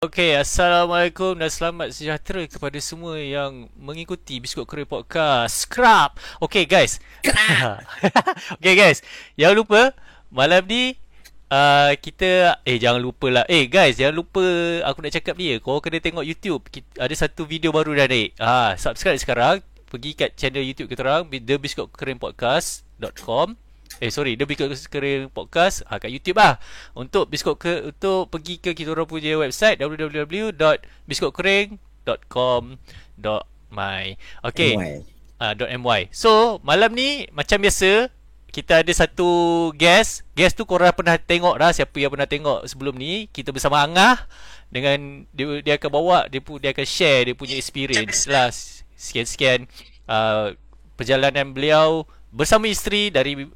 Okey, Assalamualaikum dan selamat sejahtera kepada semua yang mengikuti Biskut Korea Podcast. Scrap. Okey guys. Okey guys, jangan lupa malam ni kita jangan lupa lah. Guys, jangan lupa aku nak cakap ni. Kau kena tengok YouTube. Ada satu video baru dah naik. Subscribe sekarang. Pergi kat channel YouTube kita orang, The Biskut Korean Podcast.com. The Biskut Korean Podcast kat YouTube lah. Untuk untuk pergi ke kita orang punya website www.biskutkorean.com.my. Okay. .my. So malam ni macam biasa kita ada satu guest. Guest tu korang pernah tengok dah. Siapa yang pernah tengok sebelum ni, kita bersama Angah. Dengan dia akan bawa, dia akan share dia punya experience lah, sekian-sekian perjalanan beliau bersama isteri dari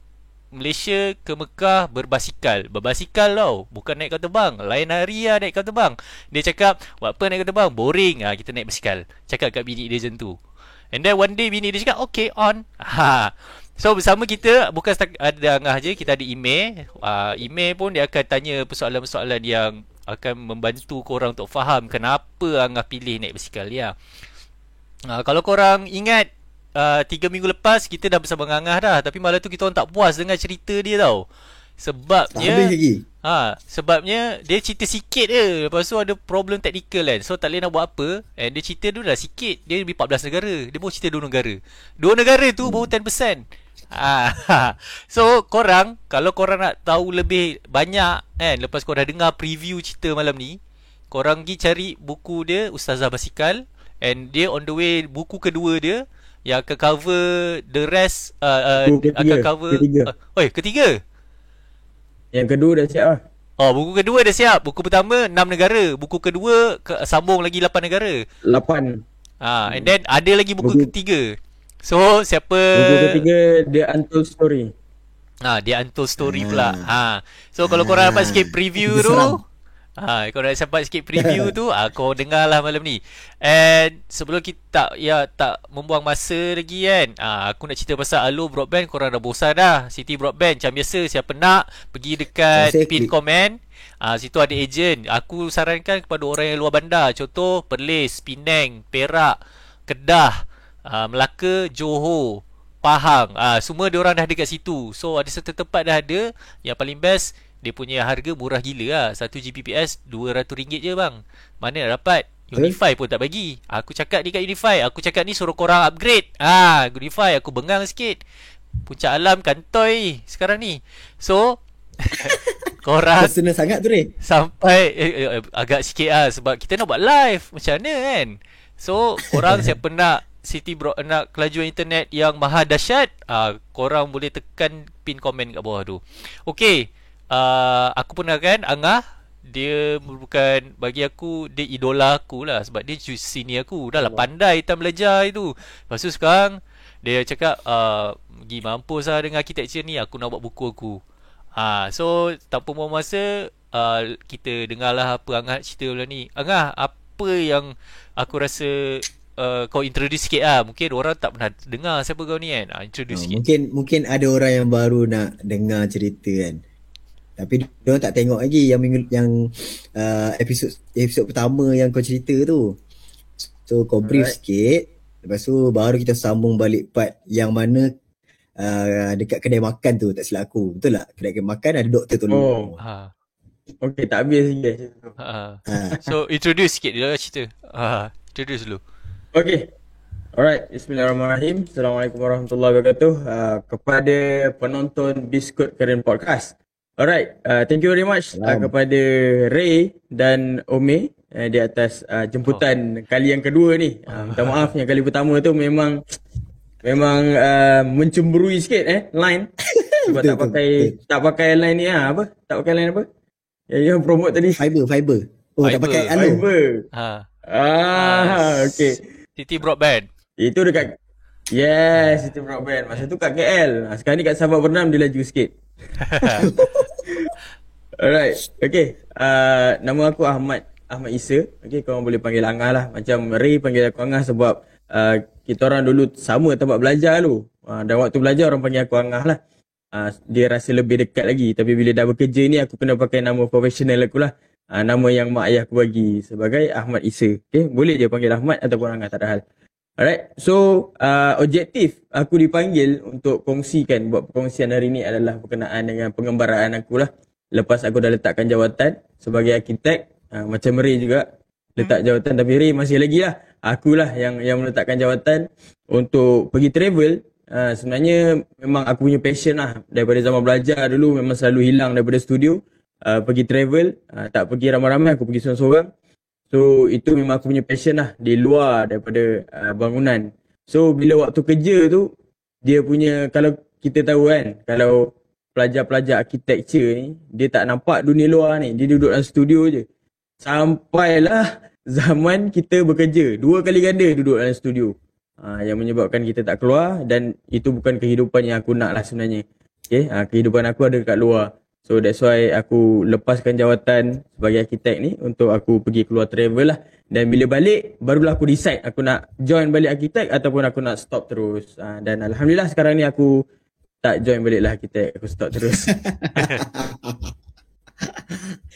Malaysia ke Mekah berbasikal. Berbasikal tau, bukan naik kapal terbang. Lain hari lah naik kapal terbang. Dia cakap, buat apa naik kapal terbang? Boring. Kita naik basikal. Cakap kat bini dia macam tu. And then one day bini dia cakap, okay, on. So bersama kita, bukan ada Angah je, kita ada Ime. Ime pun dia akan tanya persoalan-persoalan yang akan membantu korang untuk faham kenapa Angah pilih naik basikal. Kalau korang ingat, 3 minggu lepas kita dah bersama dengan Angah dah. Tapi malam tu kita orang tak puas dengan cerita dia tau. Sebabnya sebabnya dia cerita sikit je. Lepas tu ada problem teknikal kan. So tak boleh nak buat apa. And dia cerita dulu dah sikit. Dia lebih 14 negara. Dia baru cerita 2 negara. 2 negara tu baru 10%. So korang, kalau korang nak tahu lebih banyak kan, lepas korang dah dengar preview cerita malam ni, korang pergi cari buku dia, Ustazah Basikal. And dia on the way, buku kedua dia yang akan cover the rest, akan cover ketiga. Yang kedua dah siap lah. Buku kedua dah siap. Buku pertama 6 negara. Buku kedua sambung lagi 8 negara. 8. And then ada lagi buku ketiga. So buku ketiga The Untold Story. Dia Untold Story pula. So kalau korang dapat sikit preview tu, kau nak sampai sikit preview tu, kau dengar lah malam ni. And sebelum kita tak membuang masa lagi kan, aku nak cerita pasal Alo Broadband. Korang dah bosan dah City Broadband. Macam biasa, siapa nak pergi dekat pin komen, situ ada ejen. Aku sarankan kepada orang yang luar bandar, contoh Perlis, Penang, Perak, Kedah, Melaka, Johor, Pahang, semua diorang dah ada kat situ. So ada satu tempat dah ada. Yang paling best, dia punya harga murah gila lah. 1 Gbps RM200 je bang. Mana nak dapat? Unify pun tak bagi. Aku cakap ni kat Unify, aku cakap ni suruh korang upgrade. Unify aku bengang sikit. Puncak Alam kantoi sekarang ni. So korang senang sangat tu ni. Sampai agak sikit lah, sebab kita nak buat live. Macam mana kan? So korang siapa nak nak kelajuan internet yang maha dahsyat, korang boleh tekan pin komen kat bawah tu. Okay, aku pernah kan Angah, dia merupakan, bagi aku dia idola aku lah, sebab dia senior aku. Dah lah pandai time belajar itu. Lepas tu sekarang dia cakap, pergi mampus lah dengan architecture ni, aku nak buat buku aku. So tanpa buang masa, kita dengarlah apa Angah cerita malam ni. Angah, apa yang aku rasa kau introduce sikit lah. Mungkin orang tak pernah dengar siapa kau ni kan. Introduce sikit. Mungkin ada orang yang baru nak dengar cerita kan. Tapi diorang tak tengok lagi yang episod pertama yang kau cerita tu. So kau brief sikit. Lepas tu baru kita sambung balik part yang mana dekat kedai makan tu, tak silap aku. Betul tak? Kedai makan ada doktor tolong. Okay, tak habis lagi. So introduce sikit dia cerita. Introduce dulu. Okay. Alright, bismillahirrahmanirrahim. Assalamualaikum warahmatullahi wabarakatuh. Kepada penonton Biskut Korean Podcast. Alright, thank you very much kepada Ray dan Ome di atas jemputan kali yang kedua ni. Minta maaf yang kali pertama tu memang mencemburui sikit line. Sebab tak pakai line ni apa? Tak pakai line apa? Yang promote tadi fiber. Tak pakai fiber. Okay. City Broadband. Itu dekat City Broadband. Masa tu kat KL. Sekarang ni kat Sabah Bernam dia laju sikit. Alright. Okay. Nama aku Ahmad Isa. Okay, korang boleh panggil Angah lah. Macam Ray panggil aku Angah sebab kita orang dulu sama tempat belajar dulu. Dan waktu belajar orang panggil aku Angah lah. Dia rasa lebih dekat lagi. Tapi bila dah bekerja ni aku kena pakai nama profesional aku lah. Nama yang mak ayah aku bagi sebagai Ahmad Isa. Okay, boleh je panggil Ahmad ataupun Angah, tak ada hal. Alright, so objektif aku dipanggil untuk kongsikan, buat perkongsian hari ni adalah berkenaan dengan pengembaraan aku lah. Lepas aku dah letakkan jawatan sebagai arkitek, macam Ray juga letak jawatan, tapi Ray masih lagi lah. Akulah yang meletakkan jawatan untuk pergi travel. Sebenarnya memang aku punya passion lah. Daripada zaman belajar dulu memang selalu hilang daripada studio, pergi travel, tak pergi ramai-ramai, aku pergi seorang-seorang. So itu memang aku punya passion lah, di luar daripada bangunan. So bila waktu kerja tu, dia punya, kalau kita tahu kan, kalau pelajar-pelajar architecture ni, dia tak nampak dunia luar ni, dia duduk dalam studio je. Sampailah zaman kita bekerja, 2 kali ganda duduk dalam studio. Yang menyebabkan kita tak keluar, dan itu bukan kehidupan yang aku nak lah sebenarnya. Okay? Kehidupan aku ada dekat luar. So that's why aku lepaskan jawatan sebagai arkitek ni untuk aku pergi keluar travel lah. Dan bila balik, barulah aku decide aku nak join balik arkitek ataupun aku nak stop terus. Dan Alhamdulillah sekarang ni aku tak join balik lah arkitek, aku stop terus.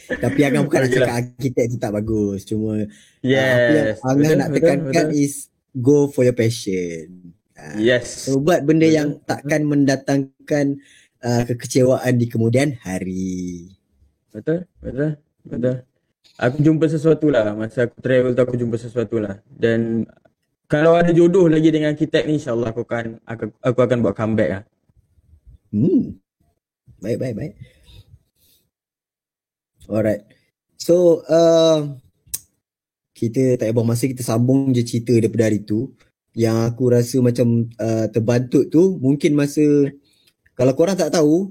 Tapi Angah bukan nak cakap arkitek tu tak bagus. Cuma yes, apa yang Angah nak tekankan is go for your passion. Yes. So buat benda yang takkan mendatangkan kekecewaan di kemudian hari. Betul. Aku jumpa sesuatu lah. Masa aku travel tu aku jumpa sesuatu lah. Dan kalau ada jodoh lagi dengan arkitek ni, insyaAllah aku akan buat comeback lah. Baik. Alright. So kita tak buang masa, kita sambung je cerita daripada hari tu. Yang aku rasa macam terbantuk tu, mungkin masa, kalau korang tak tahu,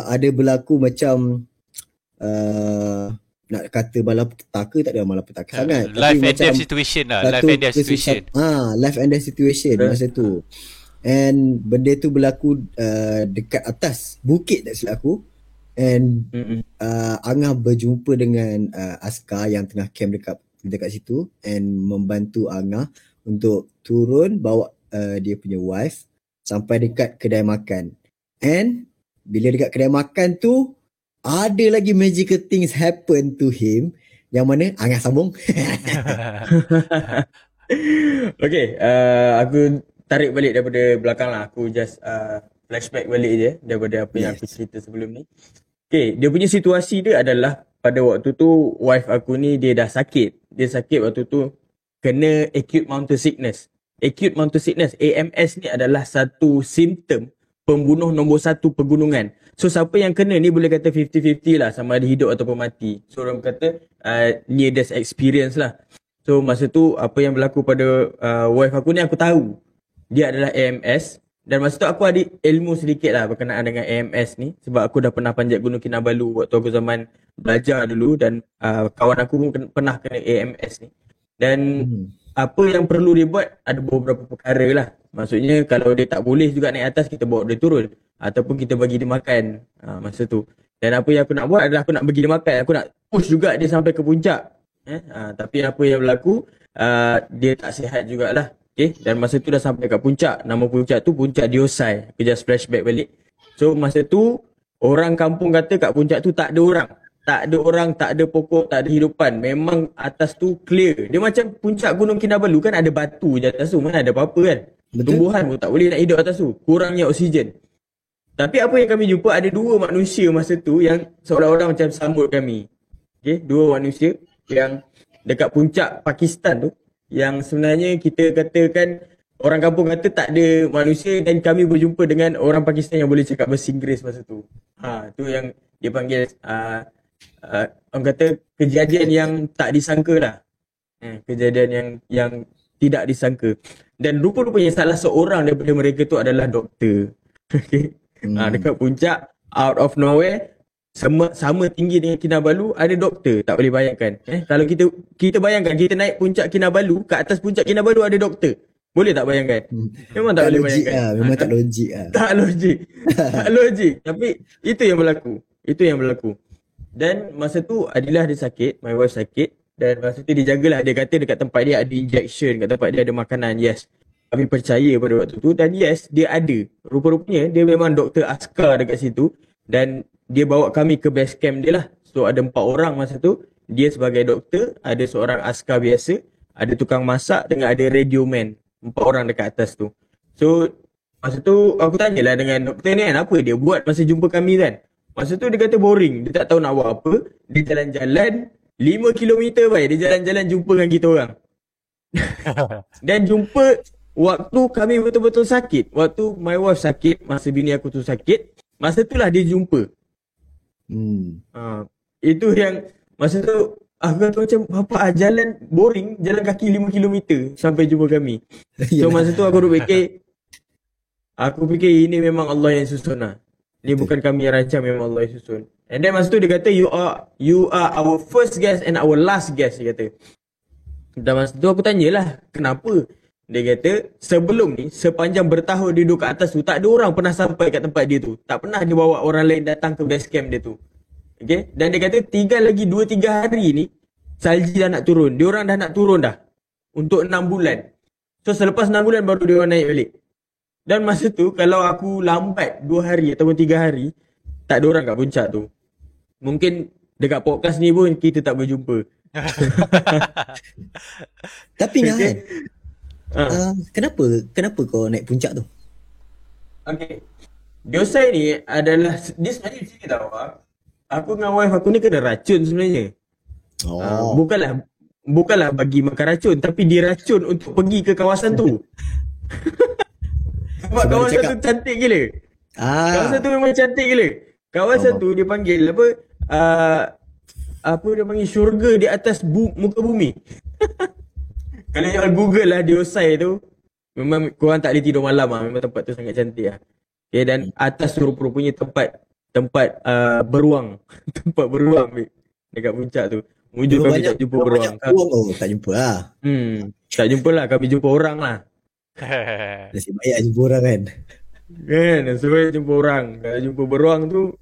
ada berlaku macam nak kata malapetaka, tak ada malapetaka sangat. Life and death situation lah. Life and death situation. Life and death situation masa tu. And benda tu berlaku dekat atas bukit tak silap aku. And Angah berjumpa dengan askar yang tengah camp dekat situ, and membantu Angah untuk turun bawa dia punya wife sampai dekat kedai makan. And bila dekat kedai makan tu, ada lagi magical things happen to him, yang mana Angah sambung. Okay, aku tarik balik daripada belakang lah. Aku just flashback balik je daripada apa yang aku cerita sebelum ni. Okay, dia punya situasi dia adalah pada waktu tu wife aku ni dia dah sakit. Dia sakit waktu tu kena acute mountain sickness. Acute mountain sickness, AMS ni adalah satu simptom pembunuh nombor 1 pegunungan. So siapa yang kena ni boleh kata 50-50 lah, sama ada hidup ataupun mati. So orang kata near death experience lah. So masa tu apa yang berlaku pada wife aku ni, aku tahu dia adalah AMS. Dan masa tu aku ada ilmu sedikit lah berkenaan dengan AMS ni, sebab aku dah pernah panjat Gunung Kinabalu waktu aku zaman belajar dulu, dan kawan aku pun pernah kena AMS ni. Dan apa yang perlu dia buat, ada beberapa perkara lah. Maksudnya kalau dia tak boleh juga naik atas, kita bawa dia turun ataupun kita bagi dia makan masa tu. Dan apa yang aku nak buat adalah aku nak bagi dia makan, aku nak push juga dia sampai ke puncak. Tapi apa yang berlaku, dia tak sihat jugalah. Okay, dan masa tu dah sampai kat puncak. Nama puncak tu Puncak Diosai. Aku just flashback balik. So masa tu orang kampung kata kat puncak tu tak ada orang. Tak ada orang, tak ada pokok, tak ada hidupan. Memang atas tu clear. Dia macam puncak Gunung Kinabalu kan, ada batu je atas tu. Mana ada apa-apa kan. Betul? Tumbuhan pun tak boleh nak hidup atas tu. Kurangnya oksigen. Tapi apa yang kami jumpa, ada 2 manusia masa tu yang seolah-olah macam sambut kami. Okay, 2 manusia yang dekat puncak Pakistan tu, yang sebenarnya kita katakan, orang kampung kata tak ada manusia, dan kami berjumpa dengan orang Pakistan yang boleh cakap bahasa Inggeris masa tu. Tu yang dia panggil orang kata kejadian yang tak disangka lah. Kejadian yang tidak disangka. Dan rupa-rupanya salah seorang daripada mereka tu adalah doktor. Okay. Dekat puncak, out of nowhere, sama tinggi dengan Kinabalu, ada doktor. Tak boleh bayangkan. Kalau kita bayangkan kita naik puncak Kinabalu, kat atas puncak Kinabalu ada doktor. Boleh tak bayangkan? Memang tak boleh bayangkan. Memang tak logik lah. Tak logik. Tak logik. Tapi itu yang berlaku. Dan masa tu Adilah dia sakit, my wife sakit. Dan masa tu dia jagalah. Dia kata dekat tempat dia ada injection, kat tempat dia ada makanan. Yes, kami percaya pada waktu tu. Dan yes, dia ada. Rupa-rupanya dia memang doktor askar dekat situ. Dan dia bawa kami ke base camp dia lah. So ada 4 orang masa tu. Dia sebagai doktor, ada seorang askar biasa, ada tukang masak dengan ada radio man. 4 orang dekat atas tu. So masa tu aku tanyalah dengan doktor ni kan, apa dia buat masa jumpa kami kan. Masa tu dia kata boring, dia tak tahu nak buat apa. Dia jalan-jalan 5 kilometer baik, dia jalan-jalan jumpa dengan kita orang. Dan jumpa waktu kami betul-betul sakit. Waktu my wife sakit, masa bini aku tu sakit, masa tu lah dia jumpa. Itu yang masa tu aku kata macam apa jalan boring, jalan kaki 5 kilometer sampai jumpa kami. So masa tu aku fikir ini memang Allah yang susun lah. Ni bukan kami yang rancang, memang Allah yang susun. And then masa tu dia kata you are our first guest and our last guest, dia kata. Dan masa tu aku tanyalah kenapa. Dia kata sebelum ni sepanjang bertahun dia duduk kat atas tu, tak ada orang pernah sampai kat tempat dia tu. Tak pernah dia bawa orang lain datang ke base camp dia tu. Okay? Dan dia kata tinggal lagi 2-3 hari ni salji dah nak turun. Diorang dah nak turun dah untuk 6 bulan. So selepas 6 bulan baru diorang naik balik. Dan masa tu kalau aku lambat 2 hari ataupun 3 hari, tak ada orang kat puncak tu. Mungkin dekat podcast ni pun kita tak berjumpa. Tapi Nahan, kenapa kau naik puncak tu? Okay, Diosai ni adalah, dia sebenarnya cerita tahu aku dengan wife aku ni kena racun sebenarnya. Bukanlah bagi makan racun, tapi diracun untuk pergi ke kawasan tu. Sebab kawasan tu cantik gila. Kawasan tu memang cantik gila. Kawasan tu dia panggil apa dia panggil syurga di atas muka bumi. Kalau yang Google lah Diosai tu, memang korang tak boleh tidur malam lah. Memang tempat tu sangat cantik lah. Okay, dan atas tu rupanya tempat beruang. Tempat beruang dekat puncak tu. Wujud kami tak jumpa beruang. Tak jumpa lah. Tak jumpa lah, kami jumpa orang lah. Nasib baik jumpa orang kan. Kan, nasib baik jumpa orang. Kalau jumpa beruang tu,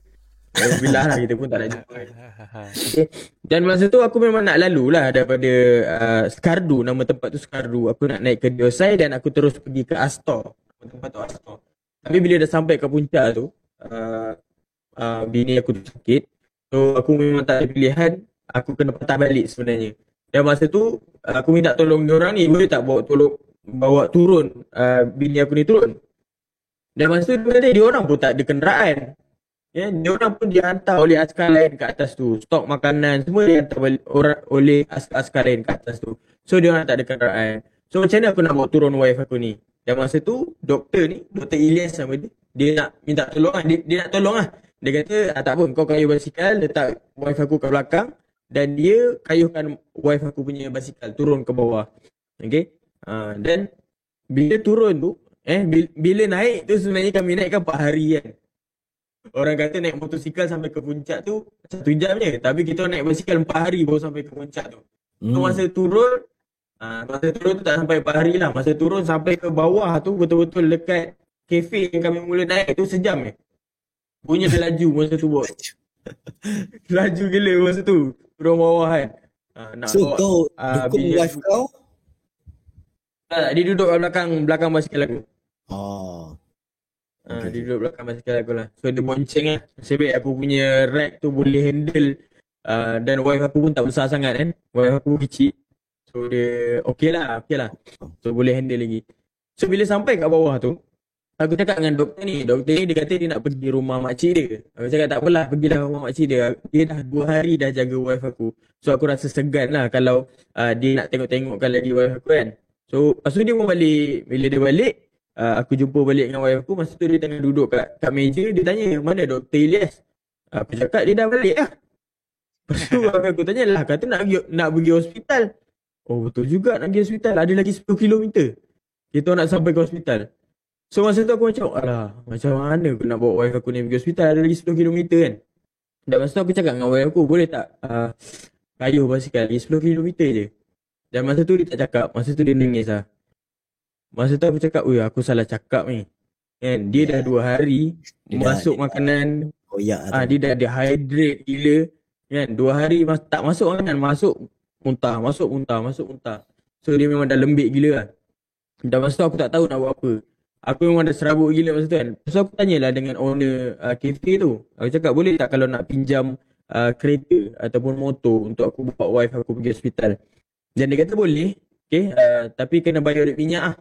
alhamdulillah lah kita pun tak nak jumpa. Okay. Dan masa tu aku memang nak lalu lah daripada Skardu, nama tempat tu Skardu. Aku nak naik ke Diosai dan aku terus pergi ke Astor. Tempat tu Astor. Tapi bila dah sampai ke puncak tu, bini aku tu sakit. So aku memang tak ada pilihan, aku kena patah balik sebenarnya. Dan masa tu aku minta tolong diorang ni, boleh tak bawa turun bini aku ni turun. Dan masa tu diorang pun tak ada kenderaan. Ya, diorang pun dihantar oleh askar lain ke atas tu. Stok makanan semua dihantar oleh askar lain ke atas tu. So diorang tak ada kenderaan. So macam mana aku nak bawa turun wife aku ni? Dan masa tu Doktor Ilyas sama dia nak minta tolong lah. Dia nak tolong lah. Dia kata tak apa, kau kayuh basikal, letak wife aku kat belakang, dan dia kayuhkan wife aku punya basikal turun ke bawah. Okay. Dan bila turun tu bila naik tu sebenarnya kami naik kan 4 hari kan. Orang kata naik motosikal sampai ke puncak tu 1 jam je. Tapi kita naik basikal 4 hari baru sampai ke puncak tu. So masa turun tu tak sampai 4 hari lah. Masa turun sampai ke bawah tu, betul-betul dekat kafe yang kami mula naik tu sejam je. Punya dah laju masa tu buat. Laju gila masa tu. Turun bawah kan. So kau dukung wife kau? Tak, dia duduk kat belakang basikal aku. Okay. Dia duduk belakang basikal aku lah. So dia bonceng lah. Nasib baik aku punya rack tu boleh handle. Dan wife aku pun tak besar sangat kan. Wife aku kecil. So dia okey lah. So boleh handle lagi. So bila sampai kat bawah tu, aku cakap dengan doktor ni dia kata dia nak pergi rumah makcik dia. Aku cakap tak apalah, pergilah rumah makcik dia. Dia dah 2 hari dah jaga wife aku. So aku rasa segan lah kalau dia nak tengok-tengokkan lagi wife aku kan. So lepas tu dia pun balik. Bila dia balik, aku jumpa balik dengan wife aku. Masa tu dia tengah duduk kat meja. Dia tanya, mana Dr. Ilyas? Aku cakap dia dah balik lah. Lepas tu aku tanya lah, kata nak pergi hospital. Oh betul juga nak pergi hospital. Ada lagi 10 km kita nak sampai ke hospital. So masa tu aku macam, alah, macam mana aku nak bawa wife aku ni pergi hospital, ada lagi 10 km kan. Dan masa tu aku cakap dengan wife aku, boleh tak kayuh basikal lagi 10 km je. Dan masa tu dia tak cakap, masa tu dia nangis lah. Masa tu aku cakap, aku salah cakap ni. Kan, dia dah 2 hari masuk makanan. Dia dah dehydrate gila. Kan, 2 hari tak masuk makanan, masuk muntah. So dia memang dah lembik gila lah. Dan masa tu aku tak tahu nak buat apa. Aku memang dah serabut gila masa tu kan. So aku tanyalah dengan owner kafe tu. Aku cakap boleh tak kalau nak pinjam kereta ataupun motor untuk aku bawa wife aku pergi hospital. Dan dia kata boleh, okay, tapi kena bayar duit minyak lah.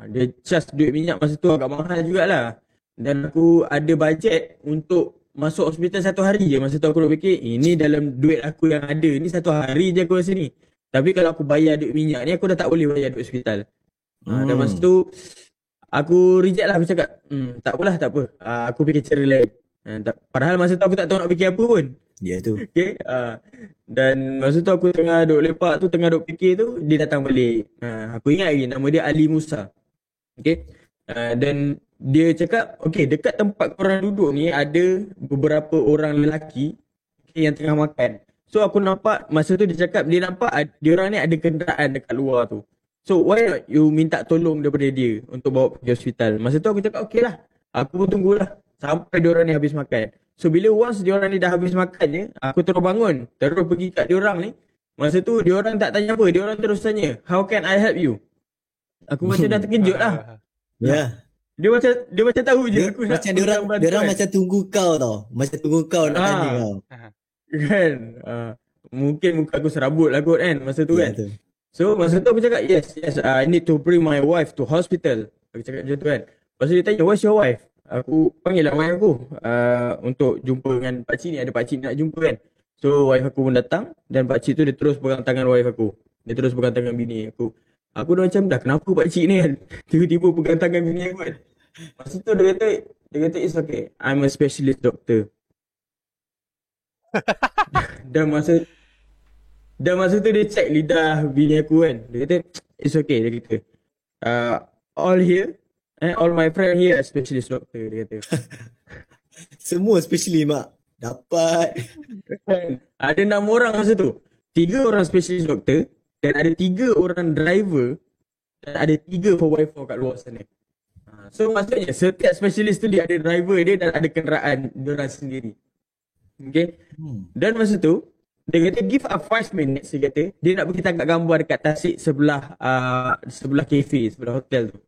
Dia charge duit minyak masa tu agak mahal jugalah. Dan aku ada bajet untuk masuk hospital 1 hari je. Masa tu aku nak fikir, ini dalam duit aku yang ada ni 1 hari je aku rasa ni. Tapi kalau aku bayar duit minyak ni, aku dah tak boleh bayar duit hospital. Dan masa tu aku reject lah. Aku cakap tak apalah, tak apa. Aku fikir cara lain. Padahal masa tu aku tak tahu nak fikir apa pun. Ya tu. Okay. Dan masa tu aku tengah duk lepak tu, tengah duk fikir tu, dia datang balik. Aku ingat lagi nama dia Ali Musa. Okay. Dan dia cakap, okay, dekat tempat korang duduk ni ada beberapa orang lelaki, okay, yang tengah makan. So aku nampak, masa tu dia cakap, dia nampak dia orang ni ada kenderaan dekat luar tu. So why not you minta tolong daripada dia untuk bawa pergi hospital. Masa tu aku cakap, okay lah, aku pun tunggulah sampai dia orang ni habis makan. So bila once dia orang ni dah habis makan je, aku terus bangun, terus pergi kat dia orang ni. Masa tu dia orang tak tanya apa, dia orang terus tanya, how can I help you? Aku macam dah terkejut lah. Ya. Dia macam tahu je aku nak Macam dia orang macam tunggu kau tau. Macam tunggu kau nak tanya kau. Kan. Mungkin muka aku serabut lah kot kan masa tu kan. So masa tu aku cakap, yes, I need to bring my wife to hospital. Aku cakap macam tu kan. Lepas tu dia tanya, where's your wife? Aku panggil lah wife aku untuk jumpa dengan pakcik ni. Ada pakcik nak jumpa kan. So wife aku pun datang. Dan pakcik tu dia terus pegang tangan wife aku. Dia terus pegang tangan bini aku. Aku dah macam, dah kenapa pakcik ni kan tiba-tiba pegang tangan bini aku kan. Masa tu dia kata it's okay, I'm a specialist doctor. Dan masa tu dia check lidah bini aku kan. Dia kata it's okay, dia kata all my friend here are specialist doctor, dia kata. Semua specialist mak dapat. Ada 6 orang masa tu. 3 orang specialist doctor dan ada 3 orang driver dan ada 3 4x4 kat luar sana. So maksudnya setiap specialist tu dia ada driver dia dan ada kenderaan dia orang sendiri. Okay. Dan masa tu dia kata give up 5 minutes, dia kata dia nak pergi tangkap gambar dekat tasik sebelah kafe, sebelah hotel tu.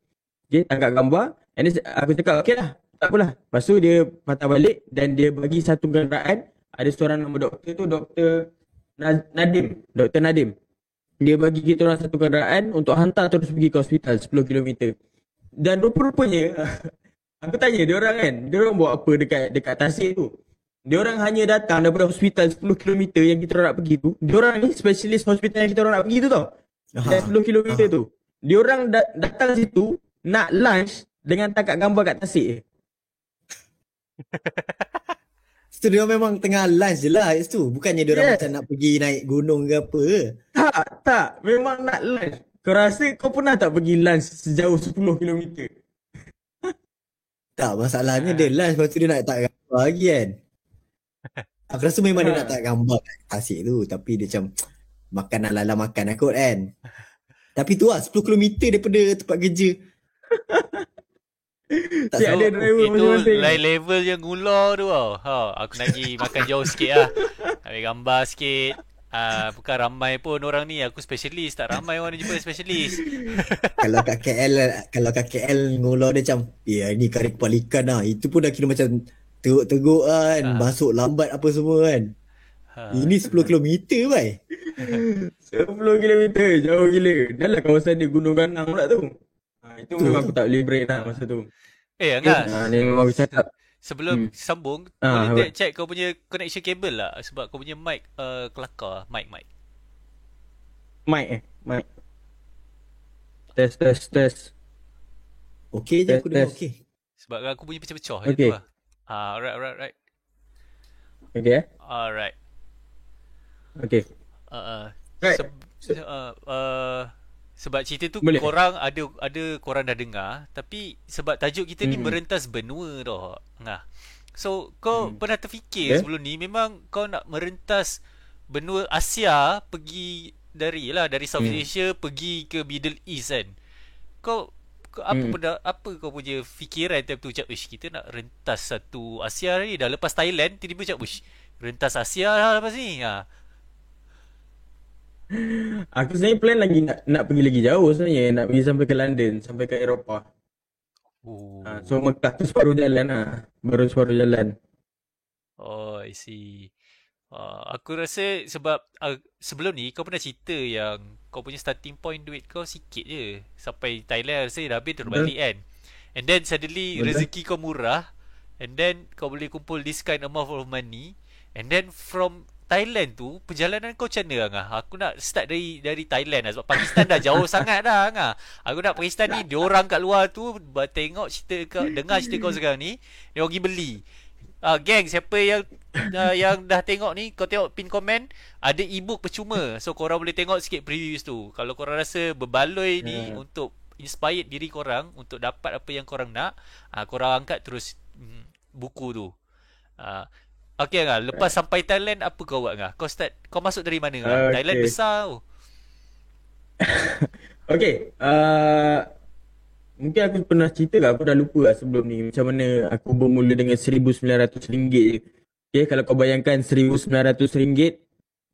Okay, tangkap gambar. And then aku cakap okay lah, tak apalah. Lepas tu dia patah balik dan dia bagi satu kenderaan. Ada seorang nama doktor tu, Dr. Nadim. Dr. Nadim. Dia bagi kita orang satu kenderaan untuk hantar terus pergi ke hospital 10 km. Dan rupa-rupanya aku tanya dia orang kan, dia orang buat apa dekat tasik tu. Dia orang hanya datang daripada hospital 10 km yang kita orang nak pergi tu. Dia orang ni specialist hospital yang kita orang nak pergi tu tau. Dan 10 km tu. Dia orang datang situ nak lunch dengan tangkap gambar kat tasik. So dia memang tengah lunch je lah kat situ. Bukannya dia orang macam nak pergi naik gunung ke apa. Tak. Memang nak lunch. Kau rasa kau pernah tak pergi lunch sejauh 10 km? Tak, masalahnya dia lunch lepas tu dia nak letak gambar lagi kan. Aku rasa memang dia nak letak gambar kat tasik tu. Tapi dia macam makan ala-ala makan lah kot kan. Tapi tu lah 10 km daripada tempat kerja. Tak ada driver masing-masing. Lain level yang gula tu tau. Aku nak pergi makan jauh sikit lah. Ambil gambar sikit. Bukan ramai pun orang ni. Aku specialist. Tak ramai orang jumpa specialist. Kalau kat KL ngulur dia macam ni kari kepala ikan lah. Itu pun dah kira macam teruk-teruk kan. Masuk lambat apa semua kan. Ini 10 km bai. 10 km jauh gila. Dah lah kawasan dia Gunung Ganang pula tu. Itu memang aku tak boleh break lah masa tu. Anggas, ni memang aku cakap. sebelum sambung, boleh check kau punya connection cable lah. Sebab kau punya mic kelakar. Mic. Mic. Test. Okey je aku dengar okey. Sebab aku punya pecah-pecah. Okay. Itu lah. Alright. Okay Alright. Okay. Right. Sebab cerita tu Boleh. korang korang dah dengar, tapi sebab tajuk kita ni merentas benua tau. So kau pernah terfikir sebelum ni memang kau nak merentas benua Asia, pergi dari South Asia pergi ke Middle East kan. Kau apa kau punya fikiran time tu macam kita nak rentas satu Asia ni, dah lepas Thailand tiba-tiba macam rentas Asia lah lepas ni. Aku sebenarnya plan lagi nak pergi lagi jauh sebenarnya. Nak pergi sampai ke London, sampai ke Eropah. So Mekah tu separuh jalan lah. Baru separuh jalan. Oh, I see. Aku rasa sebab sebelum ni kau pernah cerita yang kau punya starting point duit kau sikit je. Sampai Thailand rasa dah habis terus balik Betul? kan. And then suddenly Betul? rezeki kau murah. And then kau boleh kumpul this kind amount of money. And then from Thailand tu, perjalanan kau macam mana Angah? Aku nak start dari Thailand lah. Sebab Pakistan dah jauh sangat dah Angah. Aku nak Pakistan ni, diorang kat luar tu tengok cerita kau, dengar cerita kau sekarang ni, dia pergi beli. Geng, siapa yang dah tengok ni, kau tengok pin komen, ada ebook percuma. So korang boleh tengok sikit previews tu. Kalau korang rasa berbaloi ni untuk inspired diri korang untuk dapat apa yang korang nak, korang angkat terus buku tu. Okay Angah, lepas sampai Thailand apa kau buat Angah? Kau masuk dari mana Angah? Thailand Okay. besar tu. Okay. Mungkin aku pernah cerita lah, aku dah lupa lah sebelum ni macam mana aku bermula dengan RM1,900 je. Okay, kalau kau bayangkan RM1,900,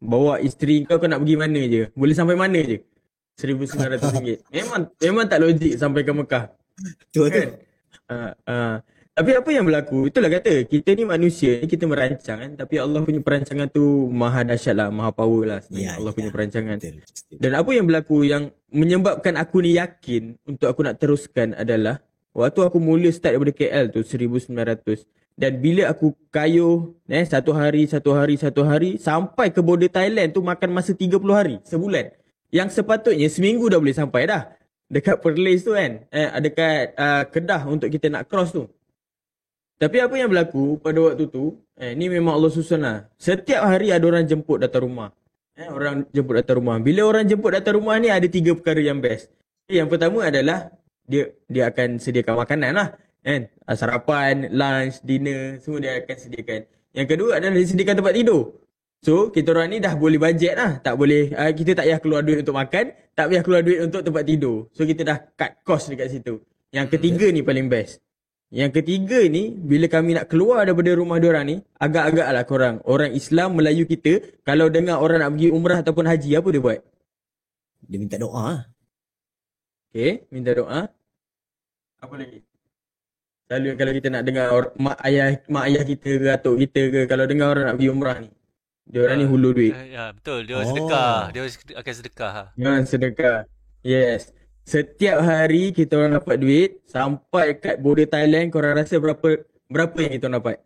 bawa isteri kau nak pergi mana je? Boleh sampai mana je? RM1,900. Memang tak logik sampai ke Mekah. Tu. Kan? Tapi apa yang berlaku? Itulah kata, kita ni manusia ni, kita merancang kan. Tapi Allah punya perancangan tu maha dahsyat lah, maha power lah sebenarnya. Allah punya perancangan. Betul. Dan apa yang berlaku yang menyebabkan aku ni yakin untuk aku nak teruskan adalah waktu aku mula start daripada KL tu RM1,900. Dan bila aku kayuh satu hari sampai ke border Thailand tu makan masa 30 hari, sebulan. Yang sepatutnya seminggu dah boleh sampai dah. Dekat Perlis tu kan. Dekat Kedah untuk kita nak cross tu. Tapi apa yang berlaku pada waktu tu, ni memang Allah susun lah. Setiap hari ada orang jemput datang rumah. Orang jemput datang rumah. Bila orang jemput datang rumah ni ada 3 perkara yang best. Yang pertama adalah dia akan sediakan makanan lah. Kan? Sarapan, lunch, dinner, semua dia akan sediakan. Yang kedua adalah dia sediakan tempat tidur. So, kita orang ni dah boleh bajet lah. Tak boleh, kita tak payah keluar duit untuk makan, tak payah keluar duit untuk tempat tidur. So, kita dah cut cost dekat situ. Yang ketiga ni paling best. Yang ketiga ni, bila kami nak keluar daripada rumah diorang ni, agak-agak lah korang. Orang Islam, Melayu kita, kalau dengar orang nak pergi umrah ataupun haji, apa dia buat? Dia minta doa. Okay, minta doa. Apa lagi? Selalu kalau kita nak dengar mak ayah kita ke, atuk kita ke, kalau dengar orang nak pergi umrah ni, diorang ni hulur duit. Ya, betul. Dia sedekah. Dia akan sedekah. Sedekah. Yes. Setiap hari kita orang dapat duit sampai kat border Thailand, korang rasa berapa yang kita orang dapat?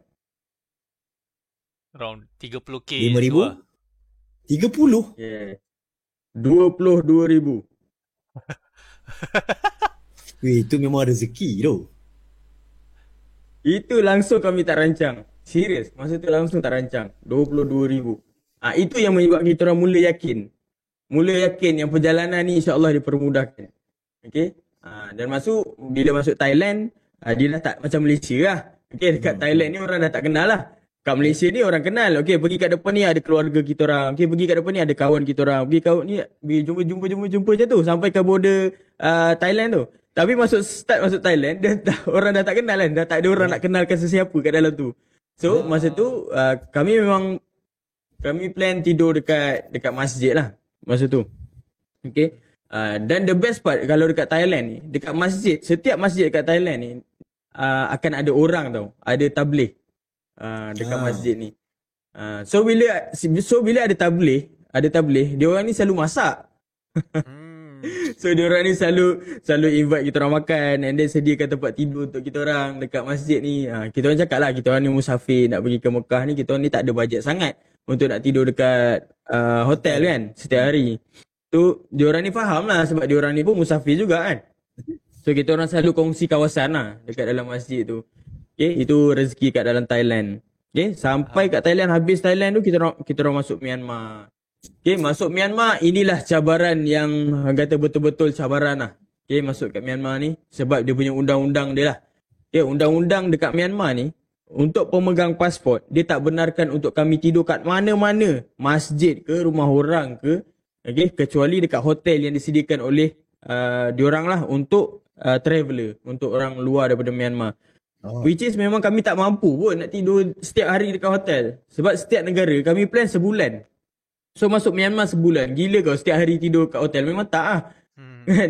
Around 30k. 5,000? 30? Yeah. 22,000. Weh, itu memang rezeki tu. Itu langsung kami tak rancang. Serius, masa tu langsung tak rancang. 22,000. Itu yang menyebabkan kita orang mula yakin. Mula yakin yang perjalanan ni insya-Allah dipermudahkan. Okay. Dan bila masuk Thailand, dia dah tak macam Malaysia lah. Okay, dekat Thailand ni orang dah tak kenal lah. Kat Malaysia ni orang kenal. Okay, pergi kat depan ni ada keluarga kita orang. Okay, pergi kat depan ni ada kawan kita orang. Pergi kawan ni jumpa macam tu sampai ke border Thailand tu. Tapi start masuk Thailand, orang dah tak kenal kan. Dah tak ada orang nak kenalkan sesiapa kat dalam tu. So, masa tu kami plan tidur dekat masjid lah masa tu. Okay. Dan the best part kalau dekat Thailand ni, dekat masjid, setiap masjid dekat Thailand ni akan ada orang tau, ada tabligh dekat masjid ni. So bila ada tabligh, dia orang ni selalu masak. So dia orang ni selalu invite kita orang makan and then sediakan tempat tidur untuk kita orang dekat masjid ni. Kita orang cakap lah, kita orang ni musafir nak pergi ke Mekah ni, kita orang ni tak ada bajet sangat untuk nak tidur dekat hotel kan setiap hari. Tu diorang ni faham lah sebab diorang ni pun musafir juga kan. So kita orang selalu kongsi kawasan lah dekat dalam masjid tu. Okay, itu rezeki kat dalam Thailand. Okay, sampai kat Thailand, habis Thailand tu kita orang masuk Myanmar. Okay, masuk Myanmar, inilah cabaran yang kata betul-betul cabaran lah. Okay, masuk kat Myanmar ni sebab dia punya undang-undang dia lah. Okay, undang-undang dekat Myanmar ni, untuk pemegang pasport, dia tak benarkan untuk kami tidur kat mana-mana, masjid ke, rumah orang ke, okay, kecuali dekat hotel yang disediakan oleh diorang lah untuk traveller, untuk orang luar daripada Myanmar. Which is memang kami tak mampu pun nak tidur setiap hari dekat hotel. Sebab setiap negara kami plan sebulan. So masuk Myanmar sebulan. Gila kau setiap hari tidur kat hotel. Memang tak lah.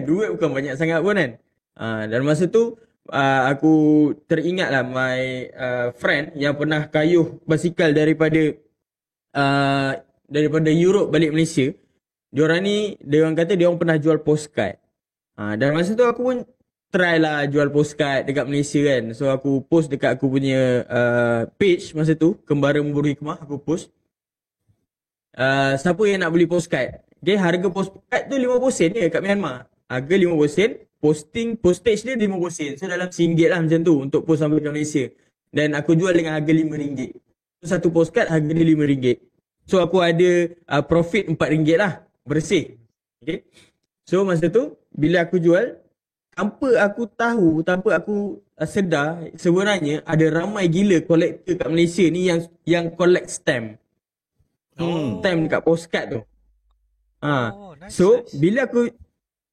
Duit bukan banyak sangat pun kan. Dan masa tu aku teringat lah my friend yang pernah kayuh basikal daripada daripada Europe balik Malaysia, diorang kata diorang pernah jual postcard. Dan masa tu aku pun try lah jual postcard dekat Malaysia kan. So aku post dekat aku punya page masa tu, Kembara Memburu Hikmah, aku post. Siapa yang nak beli postcard? Okay, harga postcard tu 50 sen je kat Myanmar. Harga 50 sen, postage dia 50 sen. So dalam RM1 lah macam tu untuk post sampai ke Malaysia. Dan aku jual dengan harga RM5. So satu postcard harga dia RM5. So aku ada profit RM4 lah, bersih. Okay. So masa tu bila aku jual, tanpa aku tahu, tanpa aku sedar, sebenarnya ada ramai gila kolektor kat Malaysia ni yang collect stamp. Stamp dekat postcard tu. Nice, So nice.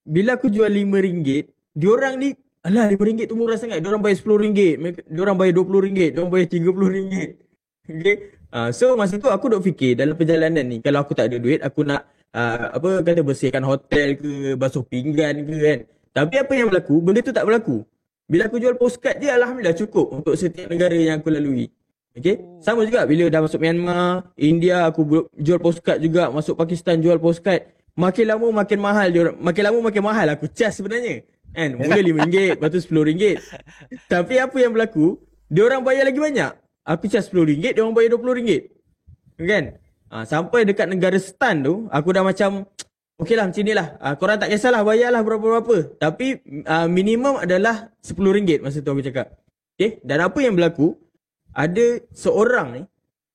bila aku jual RM5, diorang ni alah RM5 tu murah sangat. Diorang bayar RM10, diorang bayar RM20, diorang bayar RM30. Okay. So masa tu aku duk fikir dalam perjalanan ni, kalau aku tak ada duit, aku nak bersihkan hotel ke, basuh pinggan ke kan. Tapi apa yang berlaku, benda tu tak berlaku. Bila aku jual postcard je, alhamdulillah cukup untuk setiap negara yang aku lalui. Okay. Sama juga bila dah masuk Myanmar, India, aku jual postcard juga. Masuk Pakistan jual postcard. Makin lama makin mahal diorang. Makin lama makin mahal aku charge sebenarnya. Kan? Mula RM5, lepas tu RM10. Tapi apa yang berlaku, diorang bayar lagi banyak. Aku charge RM10, diorang bayar RM20. Kan? Sampai dekat negara Stan tu, aku dah macam, okey lah macam ni lah. Korang tak kisahlah, bayarlah berapa-berapa. Tapi minimum adalah RM10 masa tu aku cakap. Okay? Dan apa yang berlaku, ada seorang ni,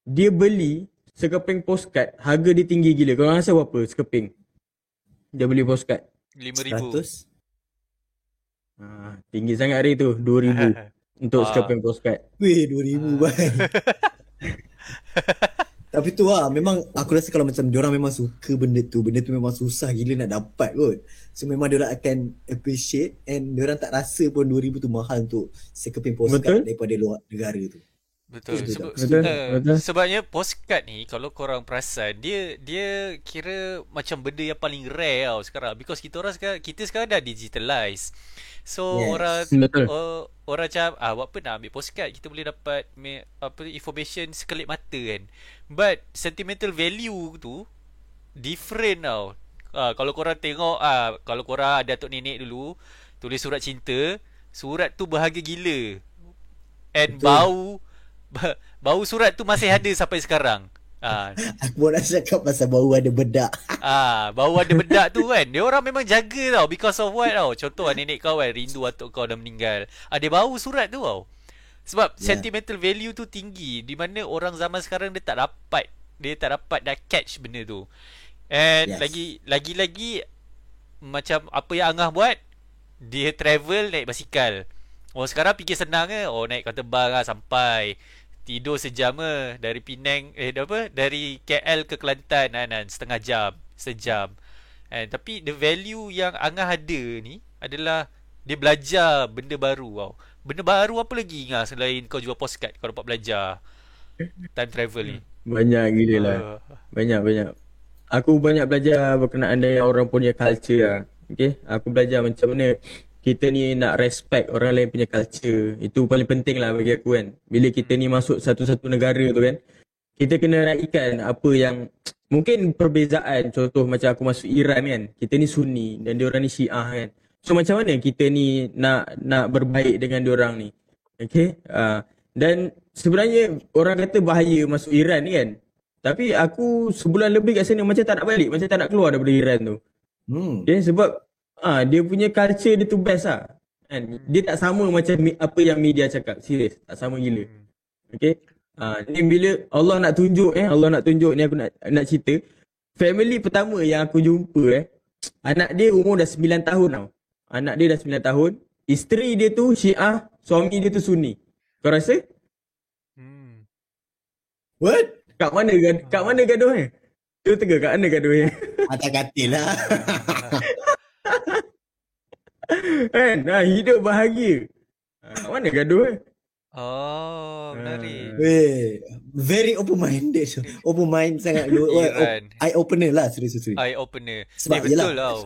dia beli sekeping postcard, harga dia tinggi gila. Korang rasa berapa sekeping? Dia beli postcard. RM5,000. 100. Tinggi sangat hari tu, RM2,000 untuk sekeping postcard. Weh, RM2,000 bang. Tapi tu lah, memang aku rasa kalau macam diorang memang suka benda tu memang susah gila nak dapat kot. So memang diorang akan appreciate, and diorang tak rasa pun RM2,000 tu mahal untuk sekeping postcard daripada luar negara tu. Betul. Betul. Sebabnya postcard ni, kalau korang perasan, dia kira macam benda yang paling rare tau sekarang. Because kita sekarang dah digitalize. So Yes. orang macam buat apa nak ambil postcard, kita boleh dapat information sekelip mata kan. But sentimental value tu different tau. Kalau korang tengok, kalau korang ada atuk nenek dulu tulis surat cinta, surat tu berharga gila. And bau surat tu masih ada sampai sekarang. Aku pun nak cakap pasal bau ada bedak. Bau ada bedak tu kan, dia orang memang jaga tau. Because of what tau? Contoh nenek kau kan, rindu atuk kau dah meninggal, dia bau surat tu tau. Sebab sentimental value tu tinggi, di mana orang zaman sekarang dia tak dapat nak catch benda tu. And lagi macam apa yang Angah buat, dia travel naik basikal. Sekarang fikir senang ke? Naik kapal terbang lah sampai. Tidur sejam ke dari Penang, dari KL ke Kelantan sejam. Tapi the value yang Angah ada ni adalah dia belajar benda baru tau. Benda baru apa lagi Angah selain kau jual postcard, kau dapat belajar time travel ni? Banyak gila lah. Banyak. Aku banyak belajar berkenaan dengan orang punya culture lah. Okay? Aku belajar macam mana kita ni nak respect orang lain punya culture. Itu paling penting lah bagi aku kan. Bila kita ni masuk satu-satu negara tu kan, kita kena raikan apa yang mungkin perbezaan. Contoh macam aku masuk Iran kan, kita ni Sunni dan diorang ni Syiah kan. So macam mana kita ni nak berbaik dengan diorang ni? Okay. Dan sebenarnya orang kata bahaya masuk Iran ni kan. Tapi aku sebulan lebih kat sana macam tak nak balik, macam tak nak keluar daripada Iran tu. Okay, sebab dia punya culture dia tu best lah kan? Dia tak sama macam apa yang media cakap. Serius, tak sama gila. Okay. Ni bila Allah nak tunjuk ni aku nak cerita. Family pertama yang aku jumpa anak dia umur dah 9 tahun tau. Anak dia dah 9 tahun. Isteri dia tu Syiah, suami dia tu Sunni. Kau rasa? What? Kat mana gaduhnya? Dia tengah kat mana gaduhnya? Atas katil lah. Kan? Hidup bahagia. Kat mana gaduh? Menarik. Weh, very open minded. Open mind sangat. Eye opener lah, serius. Eye opener. Sebab betul lah. tau.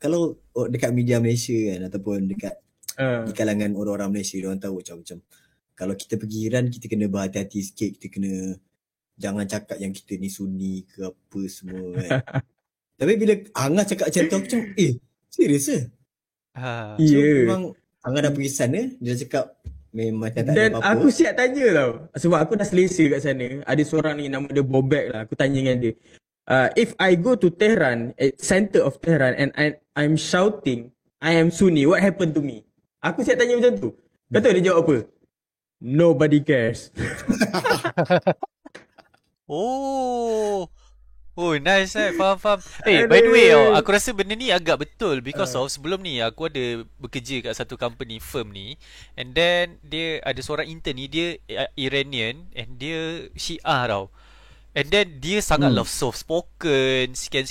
Kalau dekat media Malaysia kan, ataupun dekat di kalangan orang-orang Malaysia, orang tahu macam kalau kita pergi Iran, kita kena berhati-hati sikit, kita kena jangan cakap yang kita ni Sunni ke apa semua kan. Tapi bila Angah cakap macam tu, aku macam, serius ke? So memang Angah dah pergi sana, dia cakap memang tak ada Dan apa-apa. aku siap tanya tau. Sebab aku dah selesa kat sana. Ada seorang ni nama dia Bobek lah. Aku tanya dengan dia. If I go to Tehran, at center of Tehran, and I'm shouting, I am Sunni, what happened to me? Aku siap tanya macam tu. Kau tahu dia jawab apa? Nobody cares. Oh, nice faham. By the way, aku rasa benda ni agak betul because of sebelum ni aku ada bekerja kat satu company firm ni, and then dia ada seorang intern ni, dia Iranian and dia Syiah tau. And then dia sangat love soft spoken, sekian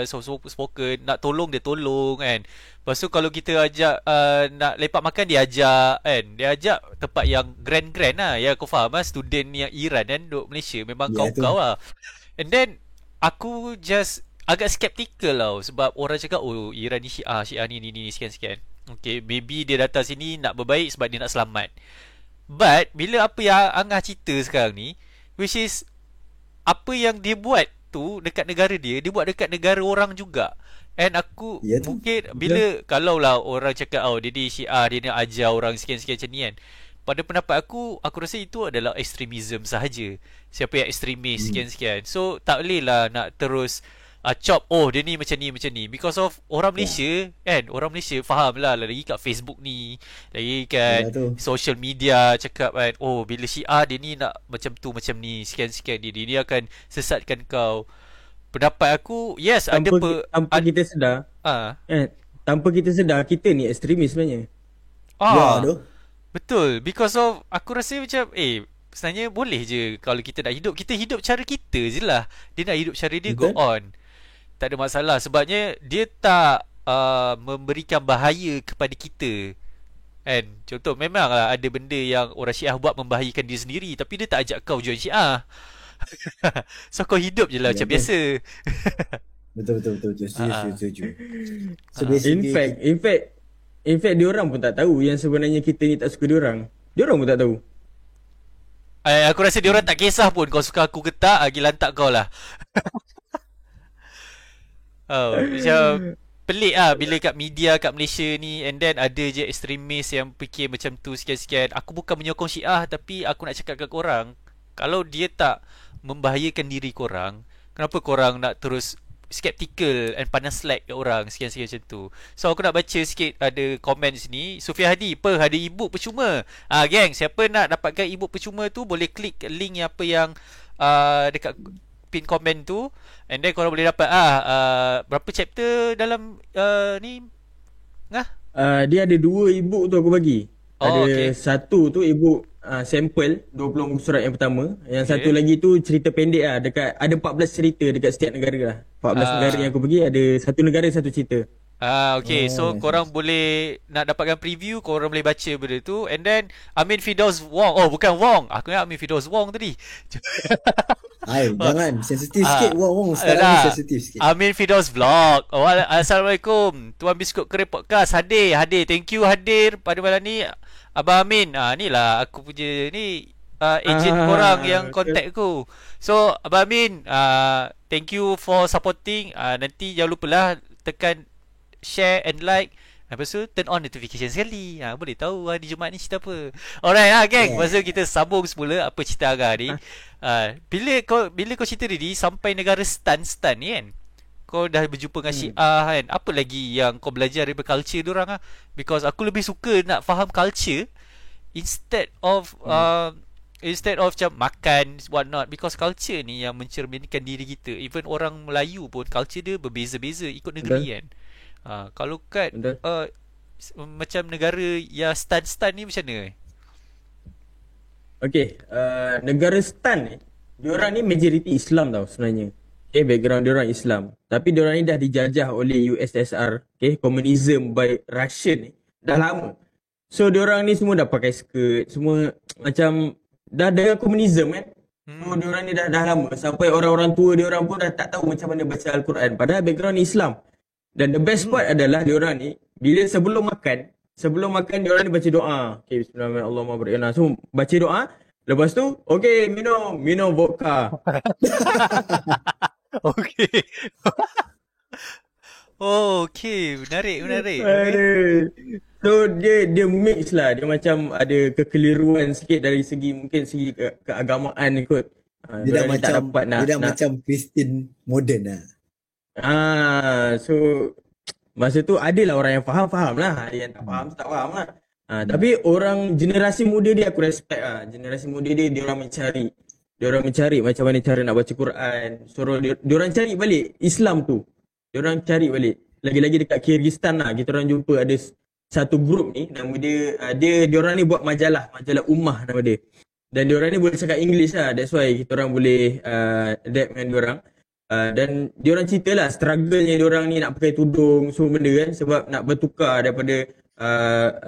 soft spoken, nak tolong dia tolong kan. Lepas tu kalau kita ajak nak lepak makan, dia ajak kan. Dia ajak tempat yang grand lah. Ya aku faham lah, student yang Iran kan duduk Malaysia memang kau lah. And then aku just agak skeptical tau, sebab orang cakap Iran ni Syiah ni sekian. Okay, maybe dia datang sini nak berbaik sebab dia nak selamat. But bila apa yang Angah cerita sekarang ni, which is apa yang dia buat tu dekat negara dia buat dekat negara orang juga. And aku mungkin bila kalau lah orang cakap dia ni Syiah, dia nak ajar orang sekian macam ni kan, pada pendapat aku rasa itu adalah ekstremism sahaja. Siapa yang ekstremis sekian. So tak boleh lah nak terus chop dia ni macam ni because of orang Malaysia kan. Orang Malaysia faham lah lagi kat Facebook ni, lagi kat social media cakap kan, bila Syiah dia ni nak macam tu macam ni sekian dia akan sesatkan kau. Pendapat aku yes, tanpa kita sedar tanpa kita sedar kita ni ekstremis sebenarnya. Betul, because of aku rasa macam sebenarnya boleh je kalau kita nak hidup, kita hidup cara kita je lah. Dia nak hidup cara dia, go on, tak ada masalah. Sebabnya dia tak memberikan bahaya kepada kita kan. Contoh memanglah ada benda yang orang Syiah buat membahayakan dia sendiri, tapi dia tak ajak kau join Syiah. So kau hidup je lah macam biasa. Betul setuju. So In fact diorang pun tak tahu yang sebenarnya kita ni tak suka diorang. Diorang pun tak tahu. Aku rasa diorang tak kisah pun kau suka aku ke tak, lagi lantak kau lah. Macam pelik lah bila kat media kat Malaysia ni, and then ada je ekstremis yang fikir macam tu sekian. Aku bukan menyokong Syiah, tapi aku nak cakap kat korang, kalau dia tak membahayakan diri korang, kenapa korang nak terus skeptical and panas like kat orang sekian macam tu. So aku nak baca sikit, ada komen di sini. Sufia Hadi, ada e-book percuma. Geng, siapa nak dapatkan e-book percuma tu boleh klik link apa yang dekat pin komen tu, and then korang boleh dapat berapa chapter dalam ni dia ada 2 e-book tu aku bagi. Ada satu tu e-book sampel 20 muka surat yang pertama. Yang satu lagi tu cerita pendek lah. Dekat ada 14 cerita dekat setiap negara lah. 14 negara yang aku bagi, ada satu negara satu cerita. So korang boleh nak dapatkan preview, korang boleh baca benda tu. And then Amin Firdaus Wong, bukan Wong, aku ingat Amin Firdaus Wong tadi. Jangan sensitif sikit. Wong sekarang ni sensitif sikit. Amin Firdaus Vlog. Assalamualaikum Tuan Biskut Kering Podcast. Hadir, thank you hadir pada malam ni Abang Amin. Ni lah aku punya ni agent korang yang contact aku. So Abang Amin, thank you for supporting. Nanti jangan lupa lah tekan share and like, lepas tu turn on notification sekali. Boleh tahu hari Jumaat ni cerita apa. Alright geng, lepas tu kita sambung semula apa cerita Agah ni. Bila kau cerita tadi sampai negara stan ni kan, kau dah berjumpa dengan Syiah kan, apa lagi yang kau belajar daripada culture diorang lah? Because aku lebih suka nak faham culture instead of macam makan what not, because culture ni yang mencerminkan diri kita. Even orang Melayu pun culture dia berbeza-beza ikut negeri kan. Kalau kat macam negara yang stan ni macam mana? Negara stan ni, diorang ni majoriti Islam tau sebenarnya. Background diorang Islam, tapi diorang ni dah dijajah oleh USSR, komunism by Russian ni dah lama. So diorang ni semua dah pakai skirt, semua macam dah dengan komunism kan. So diorang ni dah lama, sampai orang-orang tua diorang pun dah tak tahu macam mana baca Al-Quran, padahal background ni Islam. Dan the best part adalah diorang ni bila sebelum makan diorang ni baca doa. Bismillahirrahmanirrahim. So baca doa, Lepas tu, okay, minum vodka. Okay. Oh, okay. Menarik. Okay. Aduh. So dia mix lah. Dia macam ada kekeliruan sikit dari segi mungkin segi keagamaan kot. Dia dah Diorang ni tak dapat macam Christian modern lah. So masa tu adalah orang yang faham lah. Ada yang tak faham, tak faham lah. Tapi orang generasi muda dia aku respect lah. Generasi muda dia orang mencari. Dia orang mencari macam mana cara nak baca Quran. Suruh dia orang cari balik Islam tu. Dia orang cari balik. Lagi-lagi dekat Kyrgyzstan lah. Kita orang jumpa ada satu grup ni. Nama dia orang ni buat majalah Ummah nama dia. Dan dia orang ni boleh cakap English lah. That's why kita orang boleh adapt dengan dia orang. Dan dia orang cerita lah struggle-nya dia orang ni nak pakai tudung semua benda kan. Sebab nak bertukar daripada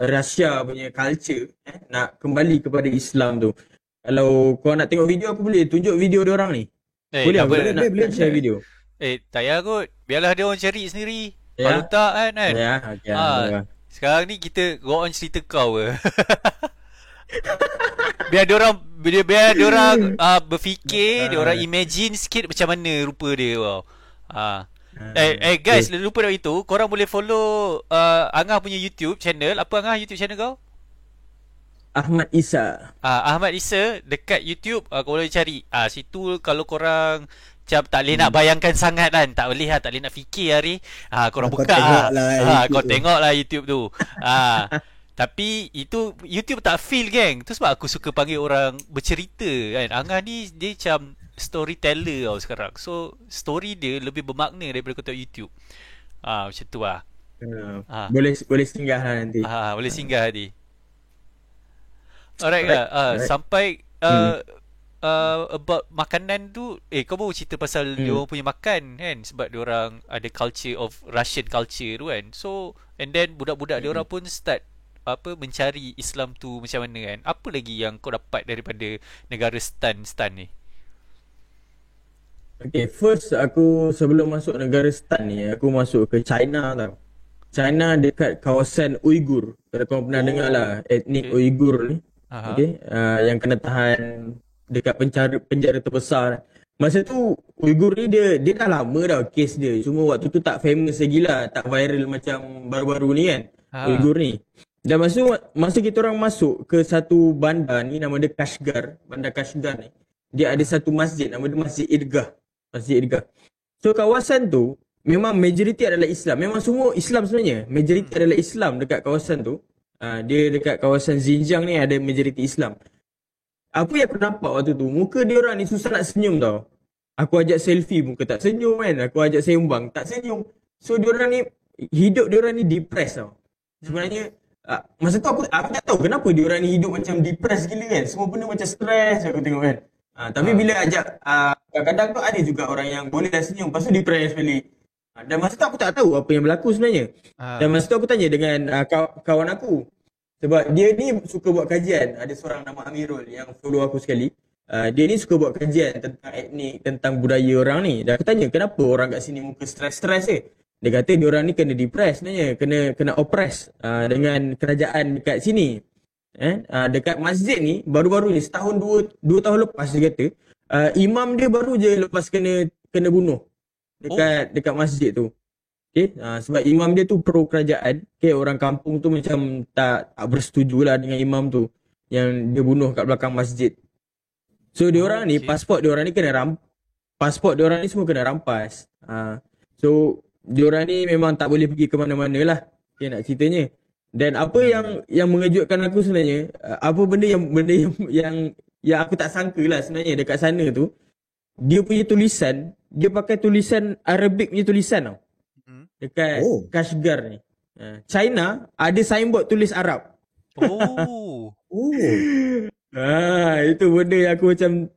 Russia punya culture. Nak kembali kepada Islam tu. Kalau kau nak tengok video, aku boleh tunjuk video dia orang ni. Boleh nak share video. Tak payah kot. Biarlah dia orang cari sendiri. Ya. Kalau tak kan. Ya, okay. Sekarang ni kita go on cerita kau ke. biar dia orang berfikir, dia orang imagine sikit macam mana rupa dia. Wow. Guys, lupa dah itu. Korang boleh follow Angah punya YouTube channel. Apa Angah YouTube channel kau? Ahmad Isa. Ahmad Isa dekat YouTube. Kau boleh cari. Situ kalau korang macam tak boleh nak bayangkan sangat kan, tak boleh nak fikir hari. Korang buka kau tengoklah YouTube tu. Tapi itu YouTube tak feel geng. Tu sebab aku suka panggil orang bercerita kan. Angah ni dia macam storyteller tau sekarang. So story dia lebih bermakna daripada kau tengok YouTube. Macam tu lah. Boleh singgah lah nanti. Boleh singgah nanti. Alright lah. Sampai about makanan tu, kau baru cerita pasal dia orang punya makan kan, sebab dia orang ada culture of Russian culture tu kan. So and then budak-budak dia orang pun start mencari Islam tu macam mana kan. Apa lagi yang kau dapat daripada negara stan ni? Okay, first aku sebelum masuk negara stan ni, aku masuk ke China tau. China dekat kawasan Uyghur. Kalau kau pernah dengar lah etnik Uyghur ni. Okay, yang kena tahan dekat penjara terbesar. Masa tu Uyghur ni dia dah lama dah kes dia. Cuma waktu tu tak famous lagi lah, tak viral macam baru-baru ni kan. Uyghur ni. Dan masa kita orang masuk ke satu bandar ni, nama dia Kashgar, bandar Kashgar ni. Dia ada satu masjid, nama dia Masjid Idgah. So kawasan tu memang majoriti adalah Islam. Memang semua Islam sebenarnya. Majoriti adalah Islam dekat kawasan tu. Dia dekat kawasan Xinjiang ni ada majoriti Islam. Apa yang aku nampak waktu tu, muka dia orang ni susah nak senyum tau. Aku ajak selfie, muka tak senyum kan. Aku ajak sembang, tak senyum. So dia orang ni, hidup dia orang ni depressed tau. Sebenarnya masa tu aku tak tahu kenapa dia orang ni hidup macam depressed gila kan. Semua benda macam stress aku tengok kan. Tapi bila ajak kadang-kadang tu ada juga orang yang boleh dah senyum, lepas tu depressed balik. Dan masa tu aku tak tahu apa yang berlaku sebenarnya. Dan masa tu aku tanya dengan kawan aku. Sebab dia ni suka buat kajian. Ada seorang nama Amirul yang follow aku sekali. Dia ni suka buat kajian tentang etnik, tentang budaya orang ni. Dan aku tanya kenapa orang kat sini muka stres-stres Dia kata dia orang ni kena depress sebenarnya. Kena oppress dengan kerajaan dekat sini. Dekat masjid ni baru-baru ni setahun dua tahun lepas dia kata imam dia baru je lepas kena bunuh dekat masjid tu. Okay, sebab imam dia tu pro kerajaan. Okay, orang kampung tu macam tak bersetuju lah dengan imam tu yang dia bunuh kat belakang masjid. So dia orang ni pasport dia orang ni pasport dia orang ni semua kena rampas. So dia orang ni memang tak boleh pergi ke mana-mana lah. Okay, nak ceritanya. Dan apa yang mengejutkan aku sebenarnya, apa benda yang aku tak sangka lah sebenarnya dekat sana tu, dia punya tulisan, dia pakai tulisan Arabic punya tulisan tau. Dekat Kashgar ni. China ada signboard tulis Arab. Itu benda yang aku macam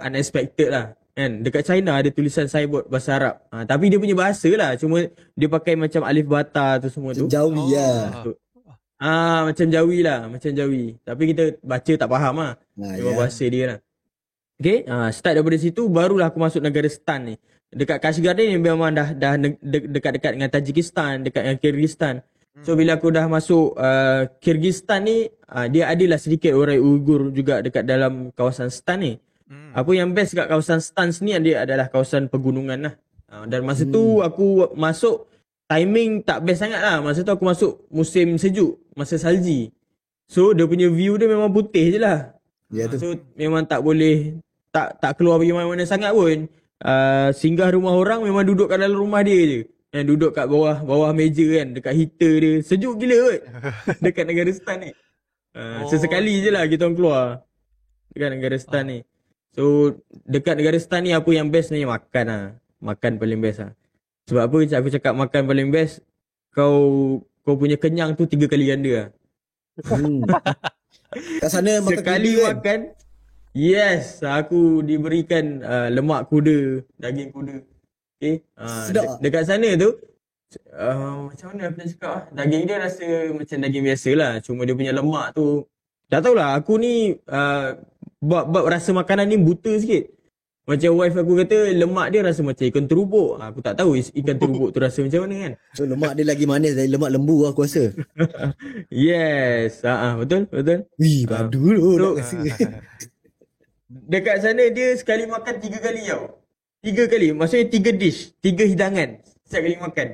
unexpected lah. Kan? Dekat China ada tulisan signboard bahasa Arab. Tapi dia punya bahasa lah. Cuma dia pakai macam alif bata tu semua tu. Jawi lah. Macam Jawi lah. Macam Jawi. Tapi kita baca tak faham lah. Cuma bahasa dia lah. Okay. Start daripada situ barulah aku masuk negara stan ni. Dekat Kashgar ni memang dah dekat-dekat dengan Tajikistan, dekat dengan Kyrgyzstan. So bila aku dah masuk Kyrgyzstan ni, dia adalah sedikit orang Uyghur juga dekat dalam kawasan Stan ni. Apa yang best kat kawasan Stan ni dia adalah kawasan pegunungan lah. Dan masa tu aku masuk timing tak best sangat lah. Masa tu aku masuk musim sejuk, masa salji. So dia punya view dia memang putih je lah. So memang tak boleh tak keluar pergi mana-mana sangat pun. Singgah rumah orang memang duduk kat dalam rumah dia je. Yang duduk kat bawah meja kan, dekat heater dia. Sejuk gila kot. Dekat negara Stan ni. Sesekali je lah kita orang keluar dekat negara Stan ni. So dekat negara Stan ni apa yang best ni makan lah. Makan paling best lah. Sebab apa aku cakap makan paling best, kau punya kenyang tu 3 kali ganda lah. Kat sana makan sekali kuda, makan. Yes, aku diberikan lemak kuda, daging kuda. Okay. Sedap. Dekat sana tu macam mana aku nak cakap daging dia rasa macam daging biasa lah. Cuma dia punya lemak tu, tak tahulah, aku ni bab rasa makanan ni buta sikit. Macam wife aku kata lemak dia rasa macam ikan terubuk. Aku tak tahu ikan terubuk tu rasa macam mana kan. So lemak dia lagi manis dari lemak lembu aku rasa. Yes, betul. Wih, padu so, nak rasa. Dekat sana dia sekali makan 3 kali tau. 3 kali, maksudnya 3 dish, 3 hidangan setiap kali makan.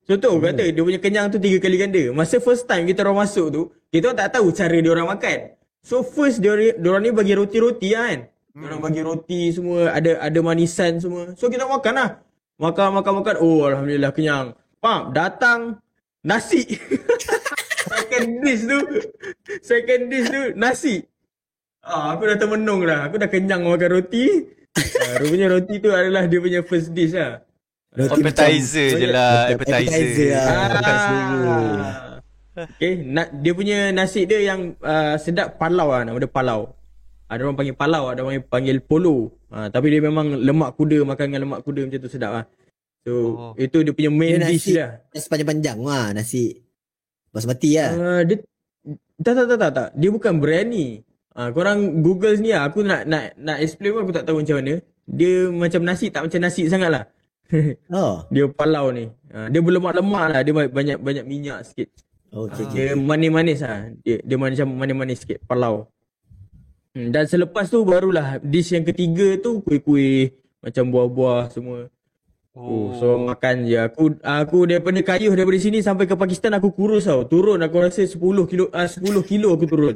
So tu kata dia punya kenyang tu 3 kali ganda. Masa first time kita orang masuk tu, kita orang tak tahu cara dia orang makan. So first dia orang ni bagi roti-roti lah kan. Dia orang bagi roti semua, ada manisan semua. So kita makan lah. Makan. Oh alhamdulillah kenyang. Datang nasi. Second dish tu nasi. Aku dah termenung dah. Aku dah kenyang makan roti. Rupanya roti tu adalah dia punya first dish lah. Appetizer je lah. Appetizer lah. Okay, dia punya nasi dia yang sedap palau lah. Nama dia palau. Ada orang panggil palau, ada orang panggil polo. Tapi dia memang lemak kuda, makan dengan lemak kuda macam tu sedap lah. So itu dia punya main dish lah. Nasi panjang-panjang lah, nasi basmati lah. Dia tak. Dia bukan biryani. Korang Google ni lah. Aku nak explain pun aku tak tahu macam mana. Dia macam nasi, tak macam nasi sangat lah. Dia palau ni. Dia berlemak-lemak lah. Dia banyak minyak sikit. Dia manis-manis lah. Dia macam manis-manis sikit, palau. Dan selepas tu barulah dish yang ketiga tu kuih-kuih macam buah-buah semua. So makan je. Aku daripada kayuh daripada sini sampai ke Pakistan aku kurus tau. Turun aku rasa 10 kilo aku turun.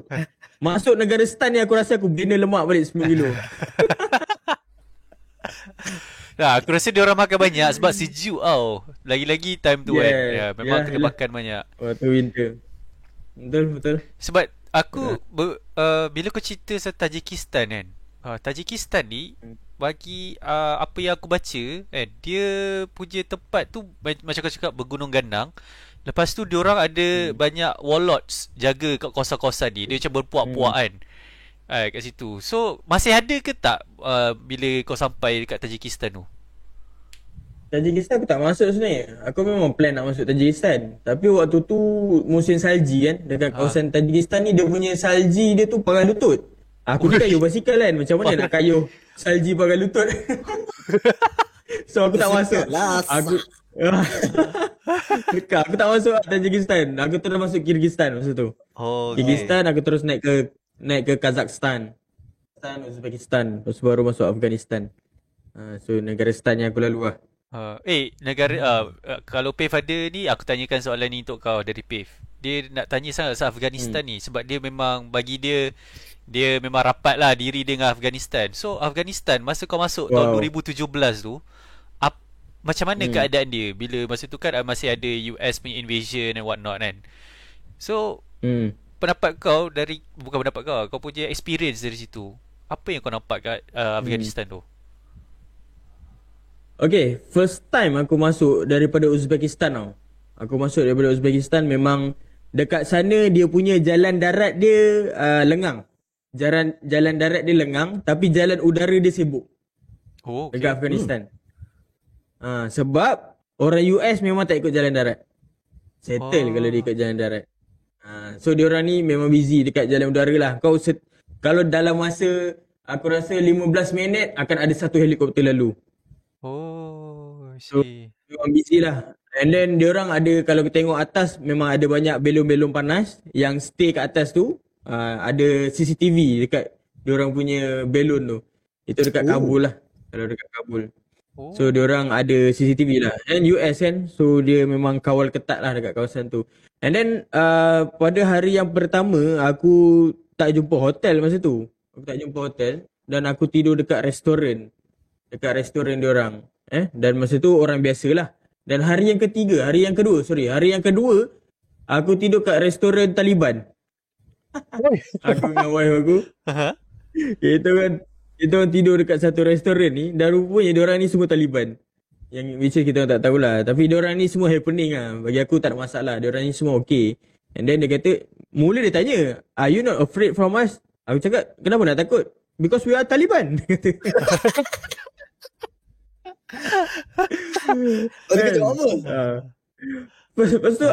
Masuk negara Stan ni aku rasa aku bina lemak balik 10 kilo. Aku rasa dia orang makan banyak sebab sejuk tau. Lagi-lagi time tu kan. Memang kena makan banyak. Waktu winter. Betul. Sebab aku bila kau cerita pasal Tajikistan kan. Tajikistan ni bagi apa yang aku baca kan, dia punya tempat tu macam kau cakap bergunung ganang. Lepas tu diorang ada banyak warlords jaga kat kawasan-kawasan ni. Dia macam berpuak-puak kan kat situ. So masih ada ke tak bila kau sampai dekat Tajikistan tu? Tajikistan aku tak masuk sebenarnya. Aku memang plan nak masuk Tajikistan. Tapi waktu tu musim salji kan. Dekat kawasan Tajikistan ni dia punya salji dia tu pakai lutut. Aku ni kayuh basikal kan. Macam mana nak kayuh salji pakai lutut. So aku tak masuk. Aku tak masuk Tajikistan. Aku terus masuk Kyrgyzstan masa tu. Kyrgyzstan aku terus naik ke Kazakhstan, Uzbekistan, lepas baru masuk Afghanistan. So negara Stan yang aku lalu lah. Negara kalau PAVE ada ni, aku tanyakan soalan ni untuk kau dari PAVE. Dia nak tanya sangat pasal Afghanistan ni sebab dia memang bagi dia memang rapat lah diri dengan Afghanistan. So Afghanistan masa kau masuk tahun 2017 tu, macam mana keadaan dia bila masa tu kan masih ada US punya invasion and what not kan. So pendapat kau bukan pendapat kau punya experience dari situ, apa yang kau nampak kat Afghanistan tu? Okay, first time aku masuk daripada Uzbekistan tau. Aku masuk daripada Uzbekistan, memang dekat sana dia punya jalan darat dia lengang. Jalan darat dia lengang, tapi jalan udara dia sibuk. Dekat Afghanistan. Sebab orang US memang tak ikut jalan darat. Settle kalau dia ikut jalan darat. So diorang ni memang busy dekat jalan udara lah. Kalau dalam masa aku rasa 15 minit akan ada satu helikopter lalu. So memang busy lah. And then diorang ada, kalau kita tengok atas, memang ada banyak belon-belon panas yang stay kat atas tu. Ada CCTV dekat diorang punya belon tu. Itu dekat Kabul lah. Kalau dekat Kabul. So diorang ada CCTV lah. And US kan, so dia memang kawal ketat lah dekat kawasan tu. And then pada hari yang pertama, aku tak jumpa hotel masa tu. Aku tak jumpa hotel. Dan aku tidur dekat restoran. Dekat restoran diorang. Dan masa tu orang biasa lah. Dan hari yang kedua, aku tidur kat restoran Taliban. Aku dengan wife aku. Kita orang tidur dekat satu restoran ni. Dan rupanya diorang ni semua Taliban. Yang which is kita orang tak tahulah. Tapi diorang ni semua happening lah. Bagi aku tak ada masalah. Diorang ni semua okay. And then dia kata, mula dia tanya, are you not afraid from us? Aku cakap, kenapa nak takut? Because we are Taliban. Dia kata. Dia kata apa? Lepas tu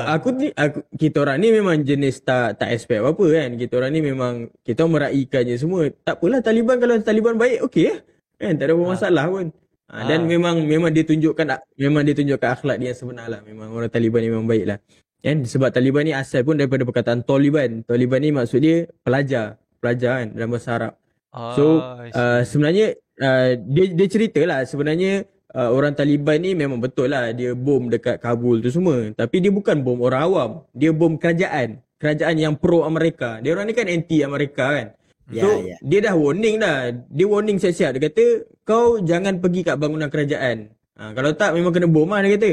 kita orang ni memang jenis tak expect apa kan. Kita orang ni memang kita orang meraihkan je semua. Tak apalah Taliban, kalau Taliban baik okey lah. Kan tak ada apa masalah pun. Dan memang dia tunjukkan akhlak dia sebenar lah. Memang orang Taliban ni memang baik lah. Kan sebab Taliban ni asal pun daripada perkataan Taliban. Taliban ni maksud dia pelajar kan dalam bahasa Arab. So sebenarnya dia ceritalah sebenarnya orang Taliban ni memang betul lah dia bom dekat Kabul tu semua. Tapi dia bukan bom orang awam. Dia bom kerajaan yang pro Amerika. Dia orang ni kan anti Amerika kan. So dia dah warning dah. Dia warning siap-siap. Dia kata kau jangan pergi kat bangunan kerajaan. Kalau tak memang kena bom lah dia kata.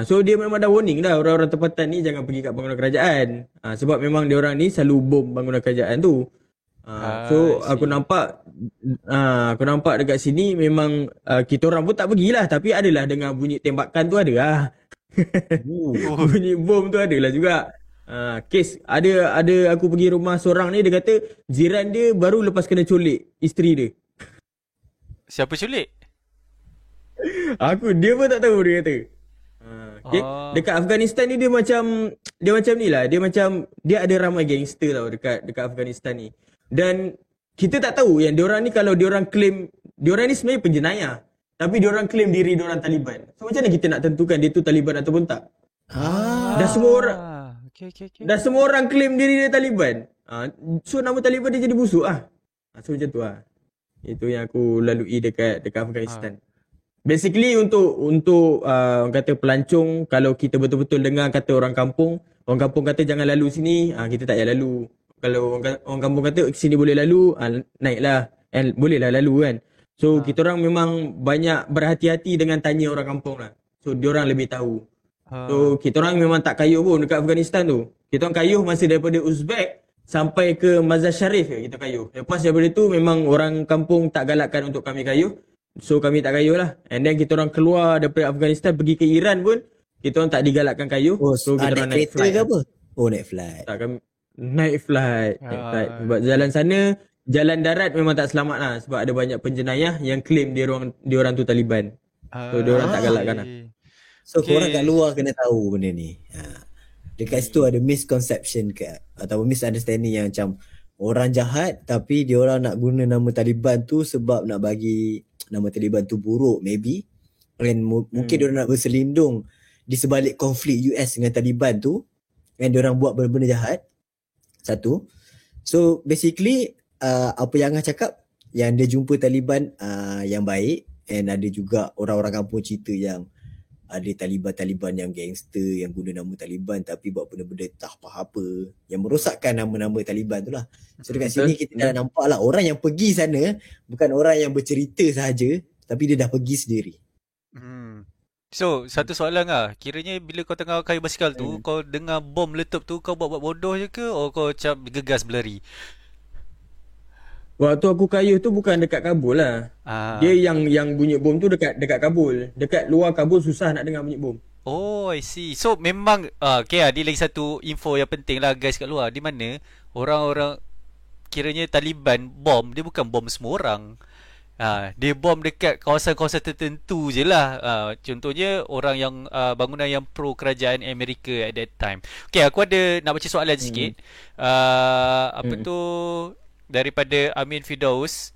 So dia memang dah warning dah orang-orang tempatan ni jangan pergi kat bangunan kerajaan. Sebab memang dia orang ni selalu bom bangunan kerajaan tu. So aku nampak dekat sini memang kita orang pun tak pergilah, tapi adalah dengar bunyi tembakan tu ada lah. Bunyi bom tu adalah juga. Kes ada aku pergi rumah seorang ni, dia kata jiran dia baru lepas kena culik isteri dia. Siapa culik? Dia pun tak tahu dia kata. Okay. Dekat Afghanistan ni dia macam ni lah. Dia ada ramai gangster tau dekat Afghanistan ni. Dan kita tak tahu yang diorang ni kalau diorang claim diorang ni sebenarnya penjenayah, tapi diorang claim diri diorang Taliban. So macam mana kita nak tentukan dia tu Taliban ataupun tak? Dah semua orang dah semua orang claim diri dia Taliban. So nama Taliban dia jadi busuk ah. So macam tu lah. Itu yang aku lalui dekat Afghanistan. Basically untuk orang kata pelancong, kalau kita betul-betul dengar kata orang kampung kata jangan lalu sini, kita tak payah lalu. Kalau orang kampung kata sini boleh lalu, naiklah. Bolehlah lalu kan. So kita orang memang banyak berhati-hati dengan tanya orang kampung lah. So diorang lebih tahu. So kita orang memang tak kayuh pun dekat Afghanistan tu. Kita orang kayuh masa daripada Uzbek sampai ke Mazar Sharif kita kayuh. Lepas daripada tu memang orang kampung tak galakkan untuk kami kayuh. So kami tak kayuh lah. And then kita orang keluar daripada Afghanistan pergi ke Iran pun kita orang tak digalakkan kayuh. So kita orang naik flight ke apa? Naik flight. Tak, kami naik flight. Sebab jalan sana, jalan darat memang tak selamat lah. Sebab ada banyak penjenayah yang claim dia orang tu Taliban. So dia orang tak galakkan lah. So korang kat luar kena tahu benda ni. Dekat situ ada misconception atau misunderstanding yang macam orang jahat tapi dia orang nak guna nama Taliban tu sebab nak bagi nama Taliban tu buruk maybe. And mungkin dia orang nak berselindung di sebalik konflik US dengan Taliban tu. And dia orang buat benda-benda jahat. Satu. So basically apa yang Angah cakap, yang dia jumpa Taliban yang baik, and ada juga orang-orang kampung cerita yang ada Taliban yang gangster yang guna nama Taliban tapi buat benda-benda tak apa-apa yang merosakkan nama-nama Taliban tu lah. So dekat sini kita dah nampak lah orang yang pergi sana bukan orang yang bercerita sahaja tapi dia dah pergi sendiri. So satu soalan lah, kiranya bila kau tengah kayu basikal tu kau dengar bom meletup tu, kau buat bodoh je ke atau kau macam gegas berlari? Waktu aku kayuh tu bukan dekat Kabul lah. Dia yang bunyi bom tu dekat Kabul. Dekat luar Kabul susah nak dengar bunyi bom. Oh, I see. So memang okay lah, dia lagi satu info yang penting lah guys kat luar. Di mana orang-orang kiranya Taliban bom, dia bukan bom semua orang. Dia bom dekat kawasan-kawasan tertentu je lah. Contohnya orang yang bangunan yang pro kerajaan Amerika at that time. Okay, aku ada nak baca soalan sikit. Apa tu daripada Amin Firdaus.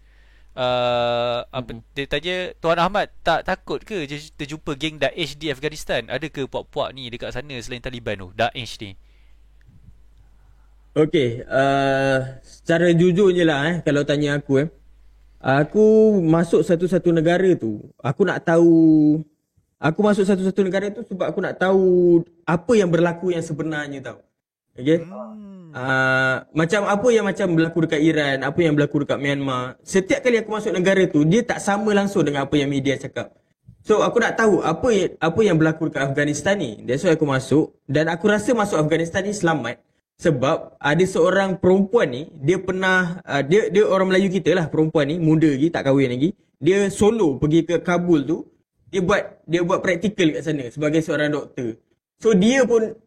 Dia tanya, Tuan Ahmad tak takut ke terjumpa geng Daesh di Afghanistan? Ada ke puak-puak ni dekat sana selain Taliban tu, Daesh ni? Okay, secara jujurnya lah kalau tanya aku masuk satu-satu negara tu, aku masuk satu-satu negara tu sebab aku nak tahu apa yang berlaku yang sebenarnya tau. Okay? Macam apa yang berlaku dekat Iran, apa yang berlaku dekat Myanmar. Setiap kali aku masuk negara tu, dia tak sama langsung dengan apa yang media cakap. So aku nak tahu apa yang berlaku dekat Afghanistan ni. That's why aku masuk, dan aku rasa masuk Afghanistan ni selamat. Sebab ada seorang perempuan ni, dia pernah dia orang Melayu kita lah, perempuan ni, muda lagi, tak kahwin lagi. Dia solo pergi ke Kabul tu. Dia buat praktikal kat sana sebagai seorang doktor. So dia pun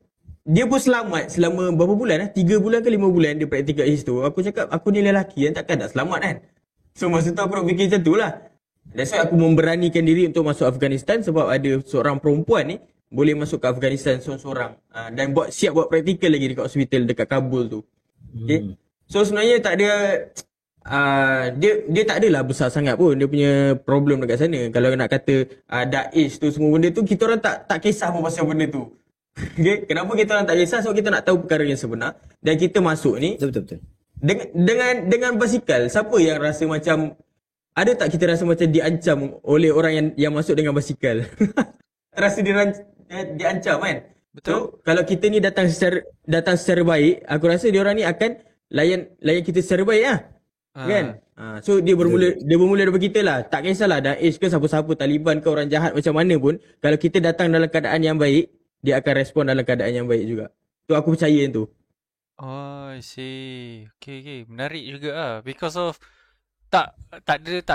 selamat selama berapa bulan 3 bulan ke 5 bulan dia praktikal kat situ. Aku cakap, aku ni lelaki kan, takkan tak selamat kan. So masa tu aku nak fikir macam tu lah. That's why aku memberanikan diri untuk masuk Afghanistan, sebab ada seorang perempuan ni boleh masuk ke Afghanistan seorang-seorang, dan siap buat praktikal lagi dekat hospital dekat Kabul tu. Okay. So sebenarnya tak ada dia tak adalah besar sangat pun dia punya problem dekat sana. Kalau nak kata Daesh tu semua benda tu, kita orang tak kisah pun pasal benda tu. Okay. Kenapa kita orang tak kisah? Sebab kita nak tahu perkara yang sebenar, dan kita masuk ni Betul. dengan basikal. Siapa yang rasa macam, ada tak kita rasa macam diancam oleh orang yang masuk dengan basikal? Rasa diancam kan? Betul. So, kalau kita ni datang secara baik, aku rasa dia orang ni akan layan kita secara baik lah. Kan? So dia bermula daripada kita lah. Tak kisahlah Daesh ke siapa-siapa, Taliban ke orang jahat macam mana pun, kalau kita datang dalam keadaan yang baik, dia akan respon dalam keadaan yang baik juga. Tu aku percaya yang tu. Oh, I see. Okay. Menarik juga lah. Because of tak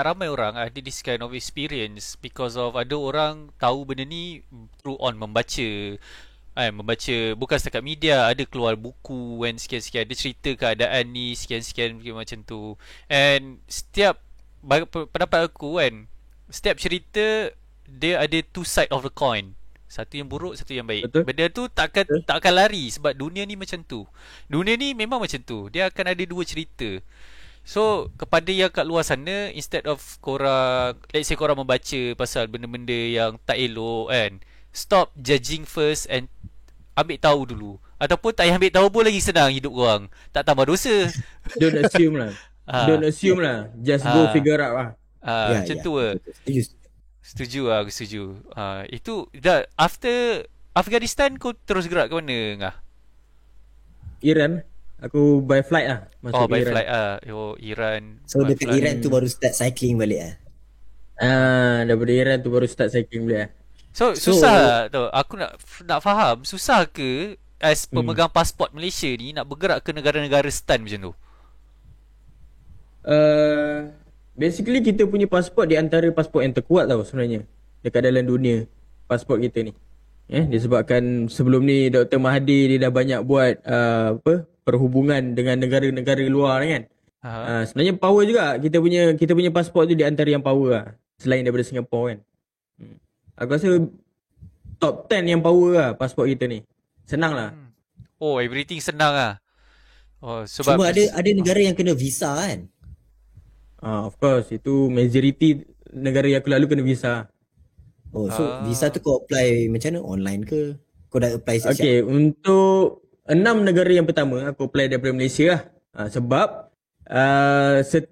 ramai orang ada this kind of experience, because of ada orang tahu benda ni through on membaca bukan setakat media, ada keluar buku kan, sekian-sekian ada cerita keadaan ni sekian-sekian macam tu. And setiap pendapat aku kan, setiap cerita dia ada two side of the coin. Satu yang buruk, satu yang baik. Betul. Benda tu takkan lari, sebab dunia ni macam tu. Dunia ni memang macam tu. Dia akan ada dua cerita. So kepada yang kat luar sana, instead of korang, let's say korang membaca pasal benda-benda yang tak elok kan, stop judging first and ambil tahu dulu. Ataupun tak payah ambil tahu pun lagi senang hidup korang, tak tambah dosa. Don't assume lah. Don't assume lah. Just go figure out lah. Macam tu lah. Setuju lah, aku setuju. Itu dah after Afghanistan, kau terus gerak ke mana Ngah? Iran. Aku by flight lah. Masuk by Iran. Flight lah. Iran. So dekat Iran tu baru start cycling balik lah. Daripada Iran tu baru start cycling balik lah. So susah tu. Aku nak faham, susah ke as pemegang pasport Malaysia ni nak bergerak ke negara-negara stan macam tu? Basically kita punya pasport di antara pasport yang terkuat tau sebenarnya dekat dalam dunia, pasport kita ni. Disebabkan sebelum ni Dr. Mahathir dia dah banyak buat perhubungan dengan negara-negara luar kan. Sebenarnya power juga. Kita punya pasport tu di antara yang power lah, selain daripada Singapore kan. Aku rasa top 10 yang power lah pasport kita ni. Senang lah. Oh, everything senang lah. Oh, sebab cuma ada negara yang kena visa kan. Of course, itu majority negara yang aku lalu kena visa. Oh, so visa tu kau apply macam mana? Online ke? Kau dah apply siap-siap? Okay, untuk 6 negara yang pertama aku apply daripada Malaysia lah. Sebab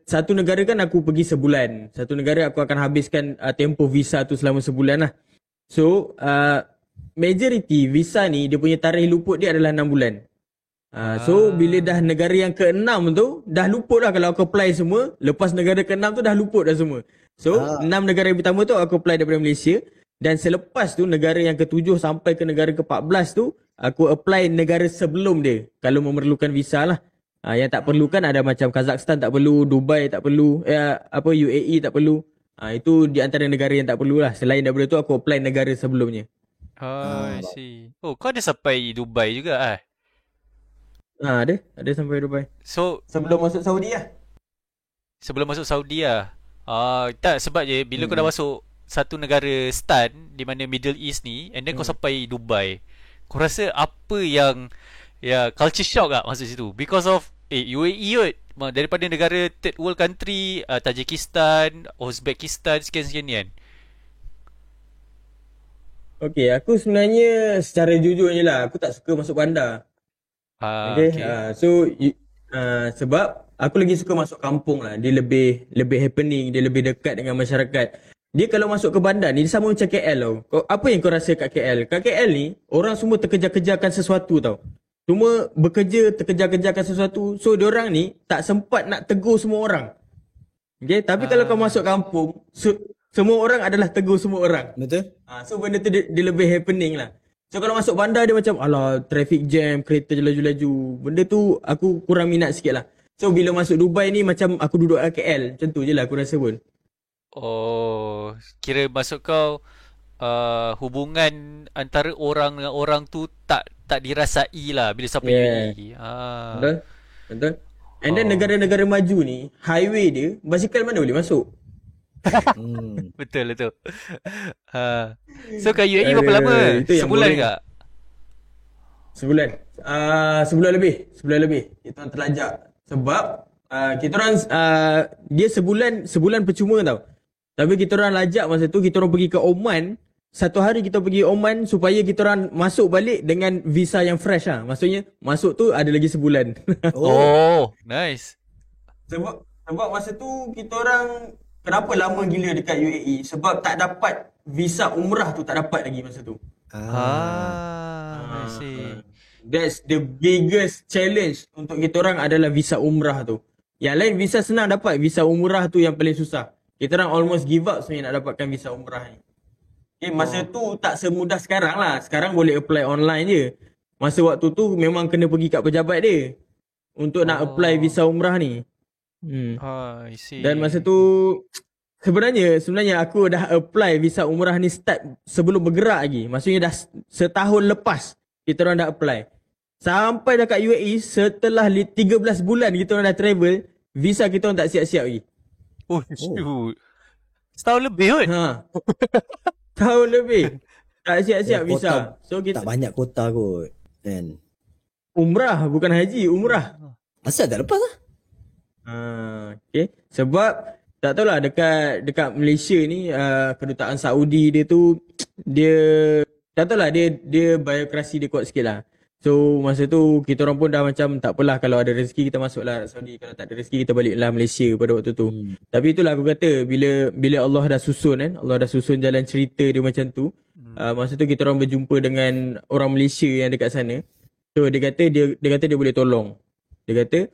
satu negara kan aku pergi sebulan. Satu negara aku akan habiskan tempoh visa tu selama sebulan lah. So majority visa ni dia punya tarikh luput dia adalah 6 bulan. So bila dah negara yang ke-6 tu dah luput lah kalau aku apply semua. Lepas negara ke-6 tu dah luput dah semua. So 6 negara yang pertama tu aku apply daripada Malaysia. Dan selepas tu negara yang ke-7 sampai ke negara ke-14 tu aku apply negara sebelum dia, kalau memerlukan visa lah. Yang tak perlukan ada macam Kazakhstan tak perlu, Dubai tak perlu, UAE tak perlu. Itu di antara negara yang tak perlu lah. Selain daripada tu aku apply negara sebelumnya. I see. Oh, kau ada sampai Dubai juga Ada sampai Dubai. So sebelum masuk Saudi lah. Sebelum masuk Saudi lah. Tak, sebab je bila kau dah masuk satu negara stan di mana Middle East ni, and then kau sampai Dubai, kau rasa apa yang culture shock tak masuk situ? Because of UAE kot. Daripada negara third world country, Tajikistan, Uzbekistan, sekian-sekian ni kan. Okay, aku sebenarnya secara jujurnya lah, aku tak suka masuk bandar. Okay. Sebab aku lagi suka masuk kampung lah. Dia lebih happening, dia lebih dekat dengan masyarakat. Dia kalau masuk ke bandar ni, dia sama macam KL tau. Apa yang kau rasa kat KL? Kat KL ni, orang semua terkejar-kejarkan sesuatu tau. Semua bekerja, terkejar-kejarkan sesuatu. So, diorang ni tak sempat nak tegur semua orang. Okay, tapi kalau kau masuk kampung, semua orang adalah tegur semua orang. Betul? So benda tu dia lebih happening lah. So kalau masuk bandar dia macam alah traffic jam, kereta je laju-laju. Benda tu aku kurang minat sikit lah. So bila masuk Dubai ni macam aku duduk kat KL. Macam tu je lah aku rasa pun. Oh, kira masuk kau hubungan antara orang dengan orang tu tak dirasai lah bila sampai UAE. Betul. And then negara-negara maju ni, highway dia, basikal mana boleh masuk? Betul. So kat UAE berapa lama? Sebulan ke? Sebulan lebih. Kita orang terlajak. Sebab kita orang dia sebulan percuma tau. Tapi kita orang lajak masa tu, kita orang pergi ke Oman. Satu hari kita pergi Oman supaya kita orang masuk balik dengan visa yang fresh lah. Maksudnya masuk tu ada lagi sebulan. Oh, nice. Sebab masa tu kita orang kenapa lama gila dekat UAE? Sebab tak dapat visa umrah tu, tak dapat lagi masa tu. I see. That's the biggest challenge untuk kita orang adalah visa umrah tu. Yang lain visa senang dapat, visa umrah tu yang paling susah. Kita orang almost give up sebenarnya nak dapatkan visa umrah ni. Masa tu tak semudah sekarang lah. Sekarang boleh apply online je. Masa waktu tu memang kena pergi kat pejabat dia untuk nak apply visa umrah ni. I see. Dan masa tu sebenarnya aku dah apply visa umrah ni start sebelum bergerak lagi. Maksudnya dah setahun lepas kita orang dah apply. Sampai dah kat UAE setelah 13 bulan kita orang dah travel, visa kita orang tak siap-siap lagi. Oh shoot. Setahun lebih kot. Tahun lebih tak siap-siap visa. So kita tak banyak kota kot kan. Umrah bukan haji, umrah. Asal tak lepas lah. Okay. Sebab tak tahulah dekat Malaysia ni kedutaan Saudi dia tu dia tak tahulah dia biokrasi dia kuat sikit lah. So masa tu kita orang pun dah macam tak apalah, kalau ada rezeki kita masuklah Arab Saudi, kalau tak ada rezeki kita baliklah Malaysia pada waktu tu. Tapi itulah aku kata bila Allah dah susun kan, Allah dah susun jalan cerita dia macam tu. Masa tu kita orang berjumpa dengan orang Malaysia yang dekat sana. So dia kata dia boleh tolong. Dia kata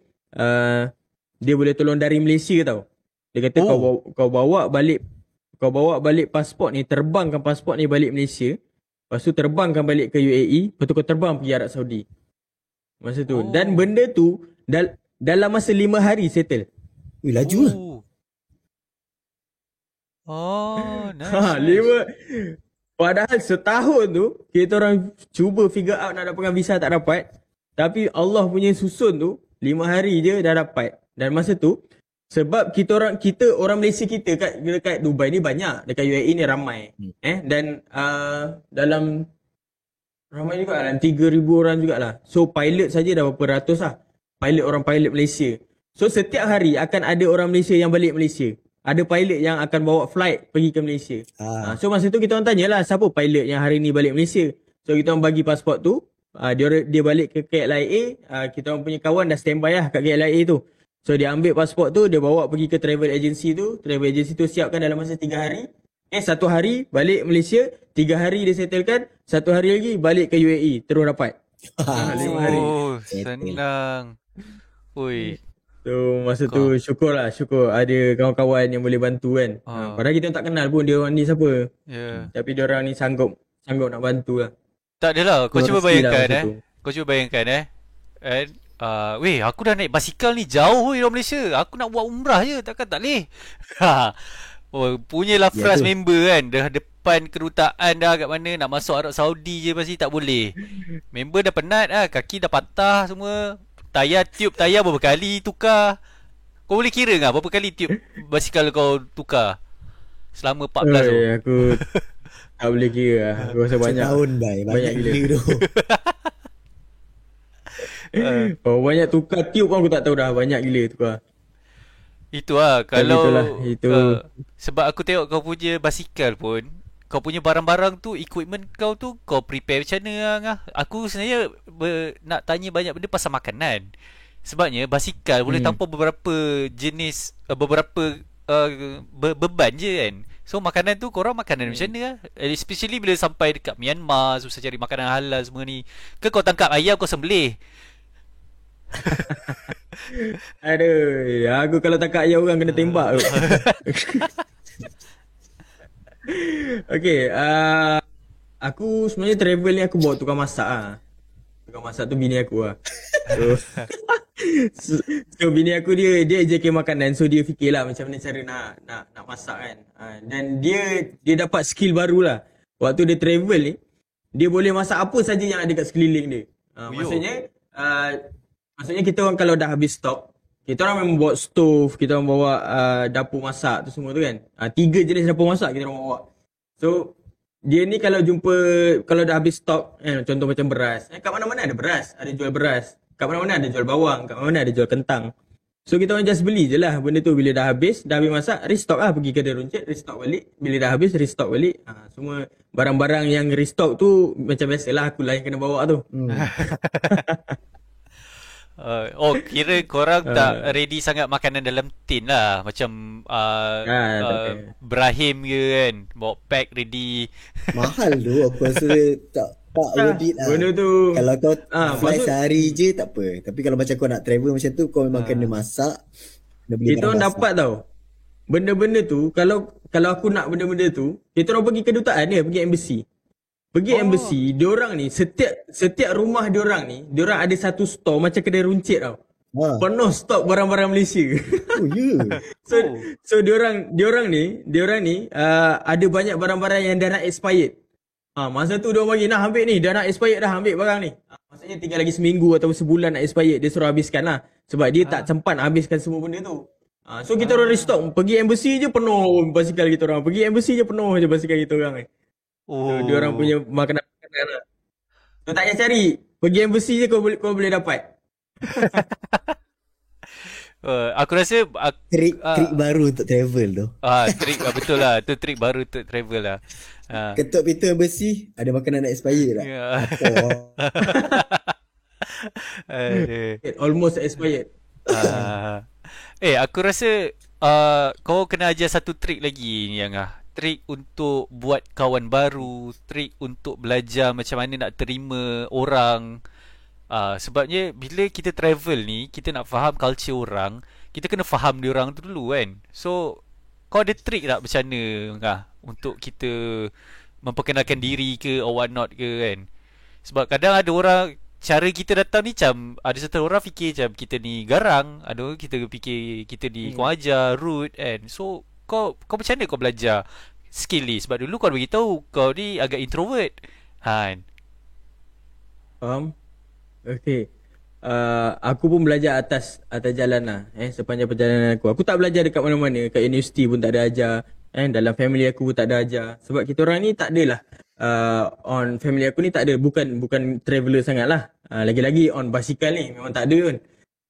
dia boleh tolong dari Malaysia tau. Dia kata kau bawa balik pasport ni, terbangkan pasport ni balik Malaysia. Lepas tu terbangkan balik ke UAE, lepas tu kau terbang pergi Arab Saudi. Masa tu. Dan benda tu dalam masa 5 hari settle. Laju lah. Nice. Padahal setahun tu kita orang cuba figure out nak dapatkan visa, tak dapat. Tapi Allah punya susun tu 5 hari je dah dapat. Dan masa tu sebab kita orang Malaysia kita dekat Dubai ni banyak, dekat UAE ni ramai. Dan dalam ramai juga dalam 3,000 orang jugalah. So pilot saja dah berapa ratus lah. Pilot Malaysia. So setiap hari akan ada orang Malaysia yang balik Malaysia. Ada pilot yang akan bawa flight pergi ke Malaysia. So masa tu kita orang tanyalah siapa pilot yang hari ni balik Malaysia. So kita orang bagi pasport tu, dia balik ke KLIA, kita orang punya kawan dah standby lah kat KLIA tu. So dia ambil pasport tu, dia bawa pergi ke travel agency tu siapkan dalam masa 3 hari. 1 hari balik Malaysia, 3 hari dia settlekan, 1 hari lagi balik ke UAE, terus dapat. 5 hari. Senang. Ui. So masa tu syukur ada kawan-kawan yang boleh bantu kan. Padahal kita tak kenal pun dia orang ni siapa. Tapi dia orang ni sanggup nak bantu lah. Tak adalah, kau cuba bayangkan aku dah naik basikal ni jauh dari Malaysia. Aku nak buat umrah je, takkan tak boleh. Punyalah frust member kan, dah depan kedutaan dah kat mana, nak masuk Arab Saudi je pasti tak boleh. Member dah penat lah, kaki dah patah semua. Tube tayar berapa kali tukar. Kau boleh kira tak berapa kali tube basikal kau tukar selama 14 tu? Aku tak boleh kira lah. Aku rasa banyak. Setahun banyak gila tu. Oh, banyak tukar tiup pun aku tak tahu dah. Banyak gila tukar. Itu lah. Tapi Kalau itulah, itu. sebab aku tengok kau punya basikal pun, kau punya barang-barang tu, equipment kau tu, kau prepare macam mana Angah? Aku sebenarnya nak tanya banyak benda pasal makanan. Sebabnya basikal boleh tanpa beberapa jenis, beberapa beban je kan. So makanan tu korang makanan macam mana lah? Especially bila sampai dekat Myanmar, susah cari makanan halal semua ni. Ke kau tangkap ayam kau sembelih? Aduh, aku kalau tangkap ayam orang kena tembak tu. Okay, aku sebenarnya travel ni aku bawa tukang masak ah. Tukang masak tu bini aku lah. So bini aku dia JK makanan, so dia fikirlah macam mana cara nak masak kan. Dan dia dapat skill baru lah. Waktu dia travel ni, dia boleh masak apa saja yang ada kat sekeliling dia. Maksudnya kita orang kalau dah habis stok, kita orang memang bawa stove, kita orang bawa dapur masak tu semua tu kan. 3 jenis dapur masak kita orang bawa. So dia ni kalau dah habis stok, contoh macam beras. Kat mana-mana ada beras, ada jual beras. Kat mana-mana ada jual bawang, kat mana-mana ada jual kentang. So kita orang just beli je lah benda tu. Bila dah habis masak, restock lah, pergi kedai runcit, restock balik. Bila dah habis, restock balik. Semua barang-barang yang restock tu macam biasalah, aku lah yang kena bawa tu. Kira korang tak ready sangat makanan dalam tin lah. Macam Brahim ke kan, bawa pack ready. Mahal tu, aku rasa tak worth it lah. Benda tu kalau kau fly sehari je tak apa. Tapi kalau macam kau nak travel macam tu, kau memang kena masak, kena beli kita orang dapat tau benda-benda tu. Kalau aku nak benda-benda tu, kita orang pergi kedutaan dia, pergi embassy. Embassy, diorang ni setiap rumah diorang ni, diorang ada satu store macam kedai runcit tau. Penuh stok barang-barang Malaysia. Oh ya. So diorang ni ada banyak barang-barang yang dah nak expired. Masa tu diorang bagi, nah ambil ni, dah nak expired dah, ambil barang ni. Maksudnya tinggal lagi seminggu atau sebulan nak expired, dia suruh habiskan lah. Sebab dia tak sempat habiskan semua benda tu. So kita orang restock, pergi embassy je penuh basikal kita orang. Pergi embassy je penuh je basikal kita orang ni. So, dia orang punya makanan-makanan lah. So tak payah cari, pergi embassy je kau boleh dapat. Aku rasa trik baru untuk travel tu. Trik betul lah. Tu trik baru untuk travel lah. Ketuk pintu embassy, ada makanan nak expire tak? Almost expired. Aku rasa kau kena ajar satu trik lagi ni Angah. Trik untuk buat kawan baru, trik untuk belajar macam mana nak terima orang. Sebabnya bila kita travel ni, kita nak faham culture orang, kita kena faham dia orang tu dulu kan. So kau ada trik tak macam mana Angah untuk kita memperkenalkan diri ke or what not ke kan? Sebab kadang ada orang, cara kita datang ni macam, ada satu orang fikir macam kita ni garang, ada orang kita fikir kita ni kurang ajar, rude kan. So kau macam mana kau belajar skill ni? Sebab dulu kau bagi tahu kau ni agak introvert. Han. Okay. Aku pun belajar atas jalan lah. Sepanjang perjalanan aku. Aku tak belajar dekat mana-mana. Kat universiti pun tak ada ajar. Dalam family aku pun tak ada ajar. Sebab kita orang ni tak adalah. On family aku ni tak ada. Bukan traveller sangat lah. Lagi-lagi on basikal ni memang tak ada kan.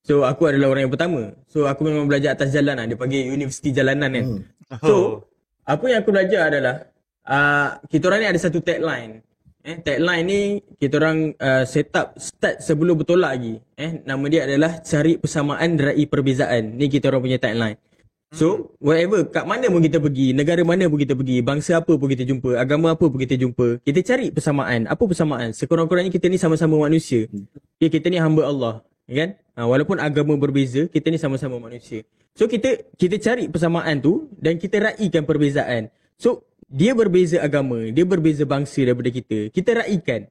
So aku adalah orang yang pertama. So aku memang belajar atas jalan lah. Dia panggil universiti jalanan kan. So apa yang aku belajar adalah kita orang ni ada satu tagline. Tagline ni kita orang start sebelum bertolak lagi. Nama dia adalah cari persamaan raih perbezaan. Ni kita orang punya tagline. So whatever, kat mana pun kita pergi, negara mana pun kita pergi, bangsa apa pun kita jumpa, agama apa pun kita jumpa, kita cari persamaan. Apa persamaan? Sekurang-kurangnya kita ni sama-sama manusia. Kita ni hamba Allah. Kan? Walaupun agama berbeza, kita ni sama-sama manusia. So kita cari persamaan tu dan kita raikan perbezaan. So dia berbeza agama, dia berbeza bangsa daripada kita. Kita raikan.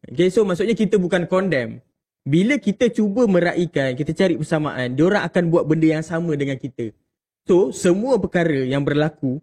Okay, so maksudnya kita bukan condemn. Bila kita cuba meraikan, kita cari persamaan, diorang akan buat benda yang sama dengan kita. So semua perkara yang berlaku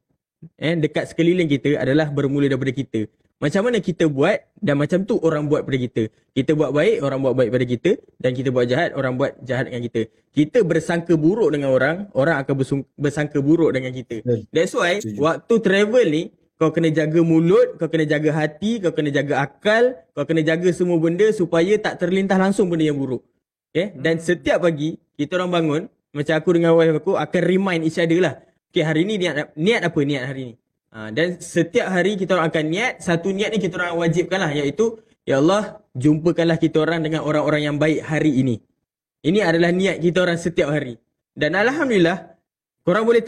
dekat sekeliling kita adalah bermula daripada kita. Macam mana kita buat dan macam tu orang buat pada kita. Kita buat baik, orang buat baik pada kita. Dan kita buat jahat, orang buat jahat dengan kita. Kita bersangka buruk dengan orang, orang akan bersangka buruk dengan kita. That's why waktu travel ni, kau kena jaga mulut, kau kena jaga hati, kau kena jaga akal, kau kena jaga semua benda supaya tak terlintas langsung benda yang buruk. Okay, dan setiap pagi kita orang bangun, macam aku dengan wife aku akan remind each other lah. Okay, hari ni niat apa niat hari ni. Dan setiap hari kita orang akan niat, satu niat ni kita orang wajibkan lah, iaitu ya Allah, jumpakanlah kita orang dengan orang-orang yang baik hari ini. Ini adalah niat kita orang setiap hari. Dan alhamdulillah, korang boleh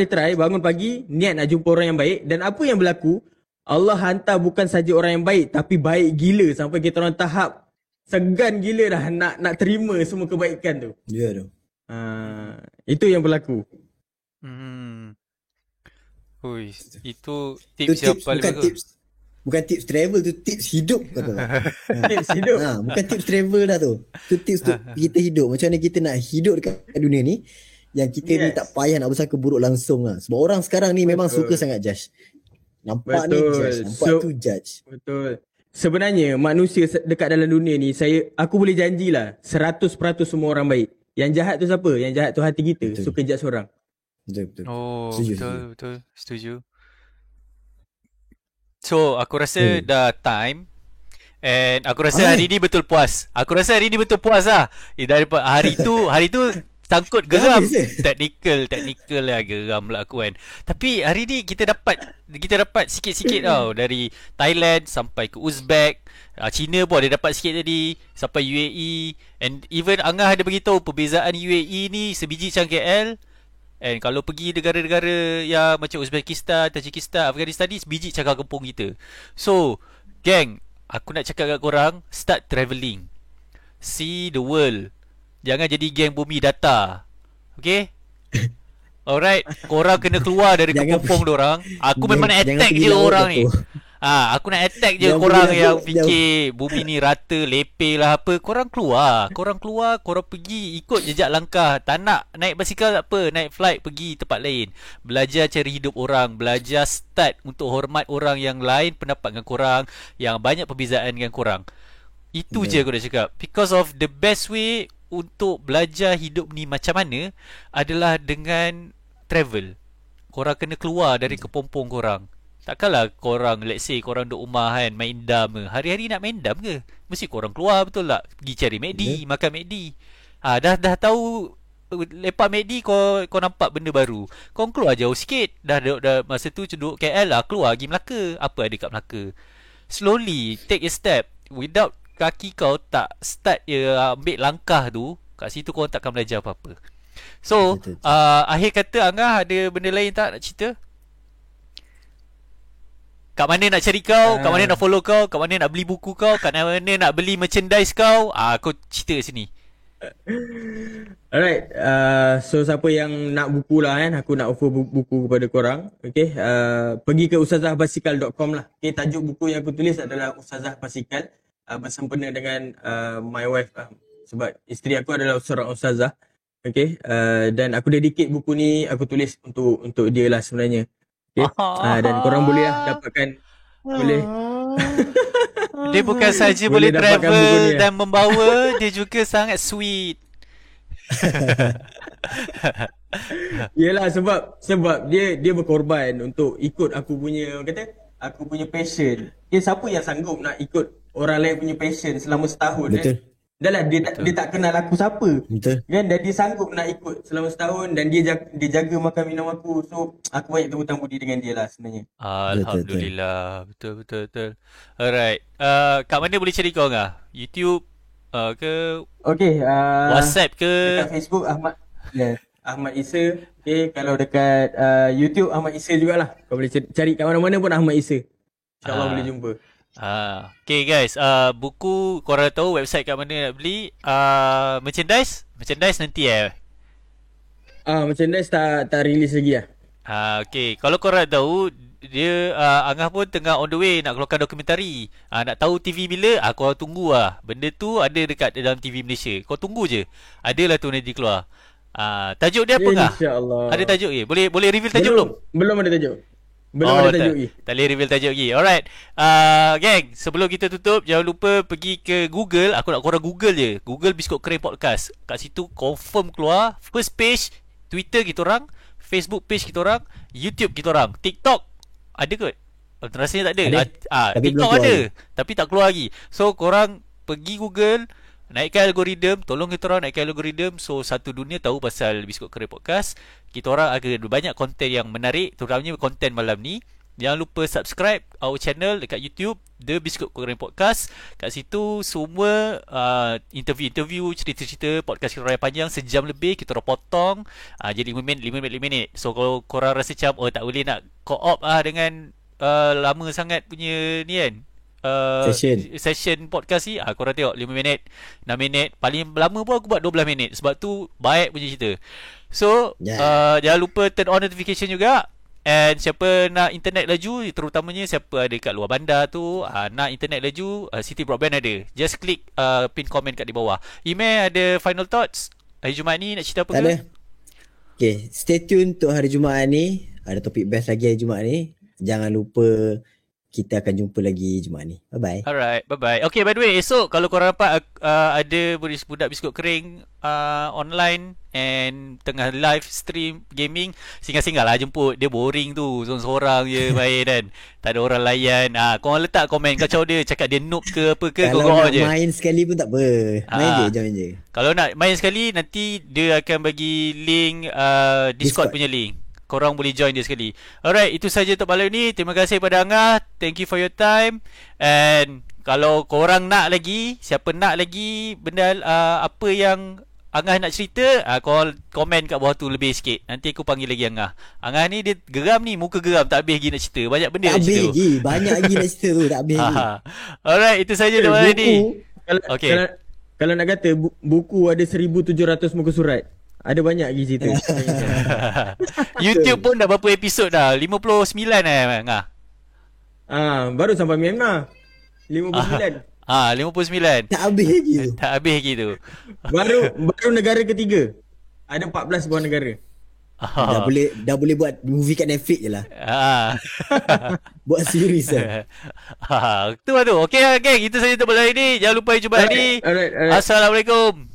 try bangun pagi, niat nak jumpa orang yang baik. Dan apa yang berlaku, Allah hantar bukan saja orang yang baik, tapi baik gila sampai kita orang tahap segan gila dah nak terima semua kebaikan tu. Ya tu. Itu yang berlaku. Ui, itu tips yang paling bagus. Bukan tips travel tu, tips hidup kata. Tips hidup. Bukan tips travel dah tu. Tu tips tu kita hidup. Macam mana kita nak hidup dekat dunia ni yang kita ni tak payah nak bersangka buruk langsung lah. Sebab orang sekarang ni memang suka sangat judge. Nampak ni judge, nampak tu judge. Betul. Sebenarnya manusia dekat dalam dunia ni, aku boleh janjilah 100% semua orang baik. Yang jahat tu siapa? Yang jahat tu hati kita. Betul. Suka judge orang. Betul. Oh, betul. Setuju. So, aku rasa dah time. And aku rasa hari ni betul puas. Lah. Daripada hari tu sangkut geram. Technical lah, geram lah aku kan. Tapi hari ni kita dapat sikit-sikit tau. Dari Thailand sampai ke Uzbek, China pun ada dapat sikit tadi, sampai UAE. And even Angah ada beritahu perbezaan UAE ni sebiji macam KL. And kalau pergi negara-negara yang macam Uzbekistan, Tajikistan, Afghanistan ni sebiji cakap kampung kita. So, gang, aku nak cakap kat korang, start travelling. See the world. Jangan jadi geng bumi data. Okay? Alright, korang kena keluar dari kepompong dorang. Aku memang nak attack je orang ni. Aku nak attack je korang yang fikir bumi ni rata, lepeh lah apa. Korang keluar, korang pergi ikut jejak langkah. Tak nak naik basikal tak apa, naik flight pergi tempat lain. Belajar cari hidup orang, belajar start untuk hormat orang yang lain pendapat dengan korang, yang banyak perbezaan dengan korang. Itu je aku nak cakap. Because of the best way untuk belajar hidup ni macam mana adalah dengan travel. Korang kena keluar dari kepompong korang. Takkanlah korang, let's say korang duduk rumah kan, main dam ke. Hari-hari nak main dam ke? Mesti korang keluar, betul tak? Pergi cari McD, makan McD. Dah tahu lepak McD, kau nampak benda baru. Kau keluar jauh sikit. Dah masa tu duduk KL lah, keluar pergi Melaka. Apa ada kat Melaka? Slowly take a step. Without kaki kau tak start ambil langkah tu, kat situ kau takkan belajar apa-apa. So, akhir kata Angah ada benda lain tak nak cerita? Kat mana nak cari kau, kat mana nak follow kau, kat mana nak beli buku kau, kat mana nak beli merchandise kau, kau cerita sini. Alright, so siapa yang nak buku lah kan, aku nak offer buku kepada korang. Okay, pergi ke ustazahbasikal.com lah. Okay, tajuk buku yang aku tulis adalah Ustazah Basikal, bersempena dengan my wife, sebab isteri aku adalah seorang ustazah. Okay, dan aku dedicate buku ni, aku tulis untuk dia lah sebenarnya. Okay. Dan korang boleh lah dapatkan. Boleh. Dia bukan saja boleh travel dan membawa, dia juga sangat sweet. Yelah, sebab dia berkorban untuk ikut aku punya passion. Siapa yang sanggup nak ikut orang lain punya passion selama setahun? Betul. Dah lah, dia tak kenal aku siapa. Betul. Kan, dan dia sanggup nak ikut selama setahun, dan dia jaga makan minum aku. So aku banyak berhutang budi dengan dia lah sebenarnya. Alhamdulillah. Betul. Alright. Kat mana boleh cari kau Angah? YouTube ke? Okay, WhatsApp ke? Dekat Facebook Ahmad Isa. Okay, kalau dekat YouTube Ahmad Isa jugalah. Kau boleh cari kat mana-mana pun Ahmad Isa. InsyaAllah boleh jumpa. Okay guys, buku korang tahu website kat mana nak beli. Merchandise nanti merchandise tak release lagi lah. Okay, kalau korang tahu, dia Angah pun tengah on the way nak keluarkan dokumentari. Nak tahu TV bila? Korang tunggu lah. Benda tu ada dekat dalam TV Malaysia. Kau tunggu je, adalah tu nanti keluar. Tajuk dia apa Angah? InsyaAllah. Ada tajuk ke? Boleh reveal tajuk belum? Belum ada tajuk. Ada tajuk lagi. Tak boleh reveal tajuk lagi. Alright. Gang, sebelum kita tutup, jangan lupa pergi ke Google. Aku nak korang Google je. Google Biskut Kering Podcast. Kat situ confirm keluar first page Twitter kita orang, Facebook page kita orang, YouTube kita orang. TikTok ada ke? Rasanya tak ada. TikTok ada, tapi tak keluar lagi. So korang pergi Google, naikkan algoritma, tolong kita orang naikkan algoritma so satu dunia tahu pasal Biskut Kering Podcast. Kita orang ada banyak konten yang menarik, terutamanya konten malam ni. Jangan lupa subscribe our channel dekat YouTube The Biskut Kering Podcast. Kat situ semua interview-interview, cerita-cerita podcast kita orang yang panjang sejam lebih kita orang potong jadi 5 minit. So kalau korang rasa macam tak boleh nak co-op dengan lama sangat punya ni kan, session podcast ni, korang tengok 5 minit, 6 minit, paling lama pun aku buat 12 minit sebab tu baik punya cerita. So jangan lupa turn on notification juga. And siapa nak internet laju, terutamanya siapa ada kat luar bandar tu, nak internet laju, City Broadband ada. Just klik pin komen kat di bawah. Email ada final thoughts hari Jumaat ni nak cerita apa Tak ke? ada. Okay, stay tune untuk hari Jumaat ni. Ada topik best lagi hari Jumaat ni. Jangan lupa kita akan jumpa lagi Jumaat ni. Bye-bye. Alright, bye-bye. Okay, by the way, esok kalau korang dapat ada budak Biskut Kering online and tengah live stream gaming, singgah-singgah lah jemput. Dia boring tu, seorang-seorang je main kan. Tak ada orang layan. Korang letak komen kacau dia, cakap dia noob ke apa ke, Kalau korang nak je. main sekali pun tak apa. Main je, join je. Kalau nak main sekali, nanti dia akan bagi link Discord punya link. Korang boleh join dia sekali. Alright, itu saja untuk malam ni. Terima kasih pada Angah. Thank you for your time. And kalau korang nak lagi, siapa nak lagi benda apa yang Angah nak cerita, korang komen kat bawah tu lebih sikit. Nanti aku panggil lagi Angah. Angah ni dia geram ni, muka geram, tak habis lagi nak cerita. Banyak benda Tak nak habis cerita. lagi. Banyak lagi nak cerita tu. Tak habis lagi. Alright, itu saja untuk malam ni. Kalau nak kata buku ada 1,700 muka surat. Ada banyak lagi cerita. YouTube pun dah berapa episod dah? 59 Angah. Baru sampai Myanmar. 59. 59. Tak habis lagi tu. Tak habis lagi tu. Baru negara ketiga. Ada 14 buah negara. Dah boleh buat movie kat Netflix je lah. Buat series lah. Tu lah tu. Okay, itu saja untuk malam ini. Jangan lupa jumpa lagi. Alright. Assalamualaikum.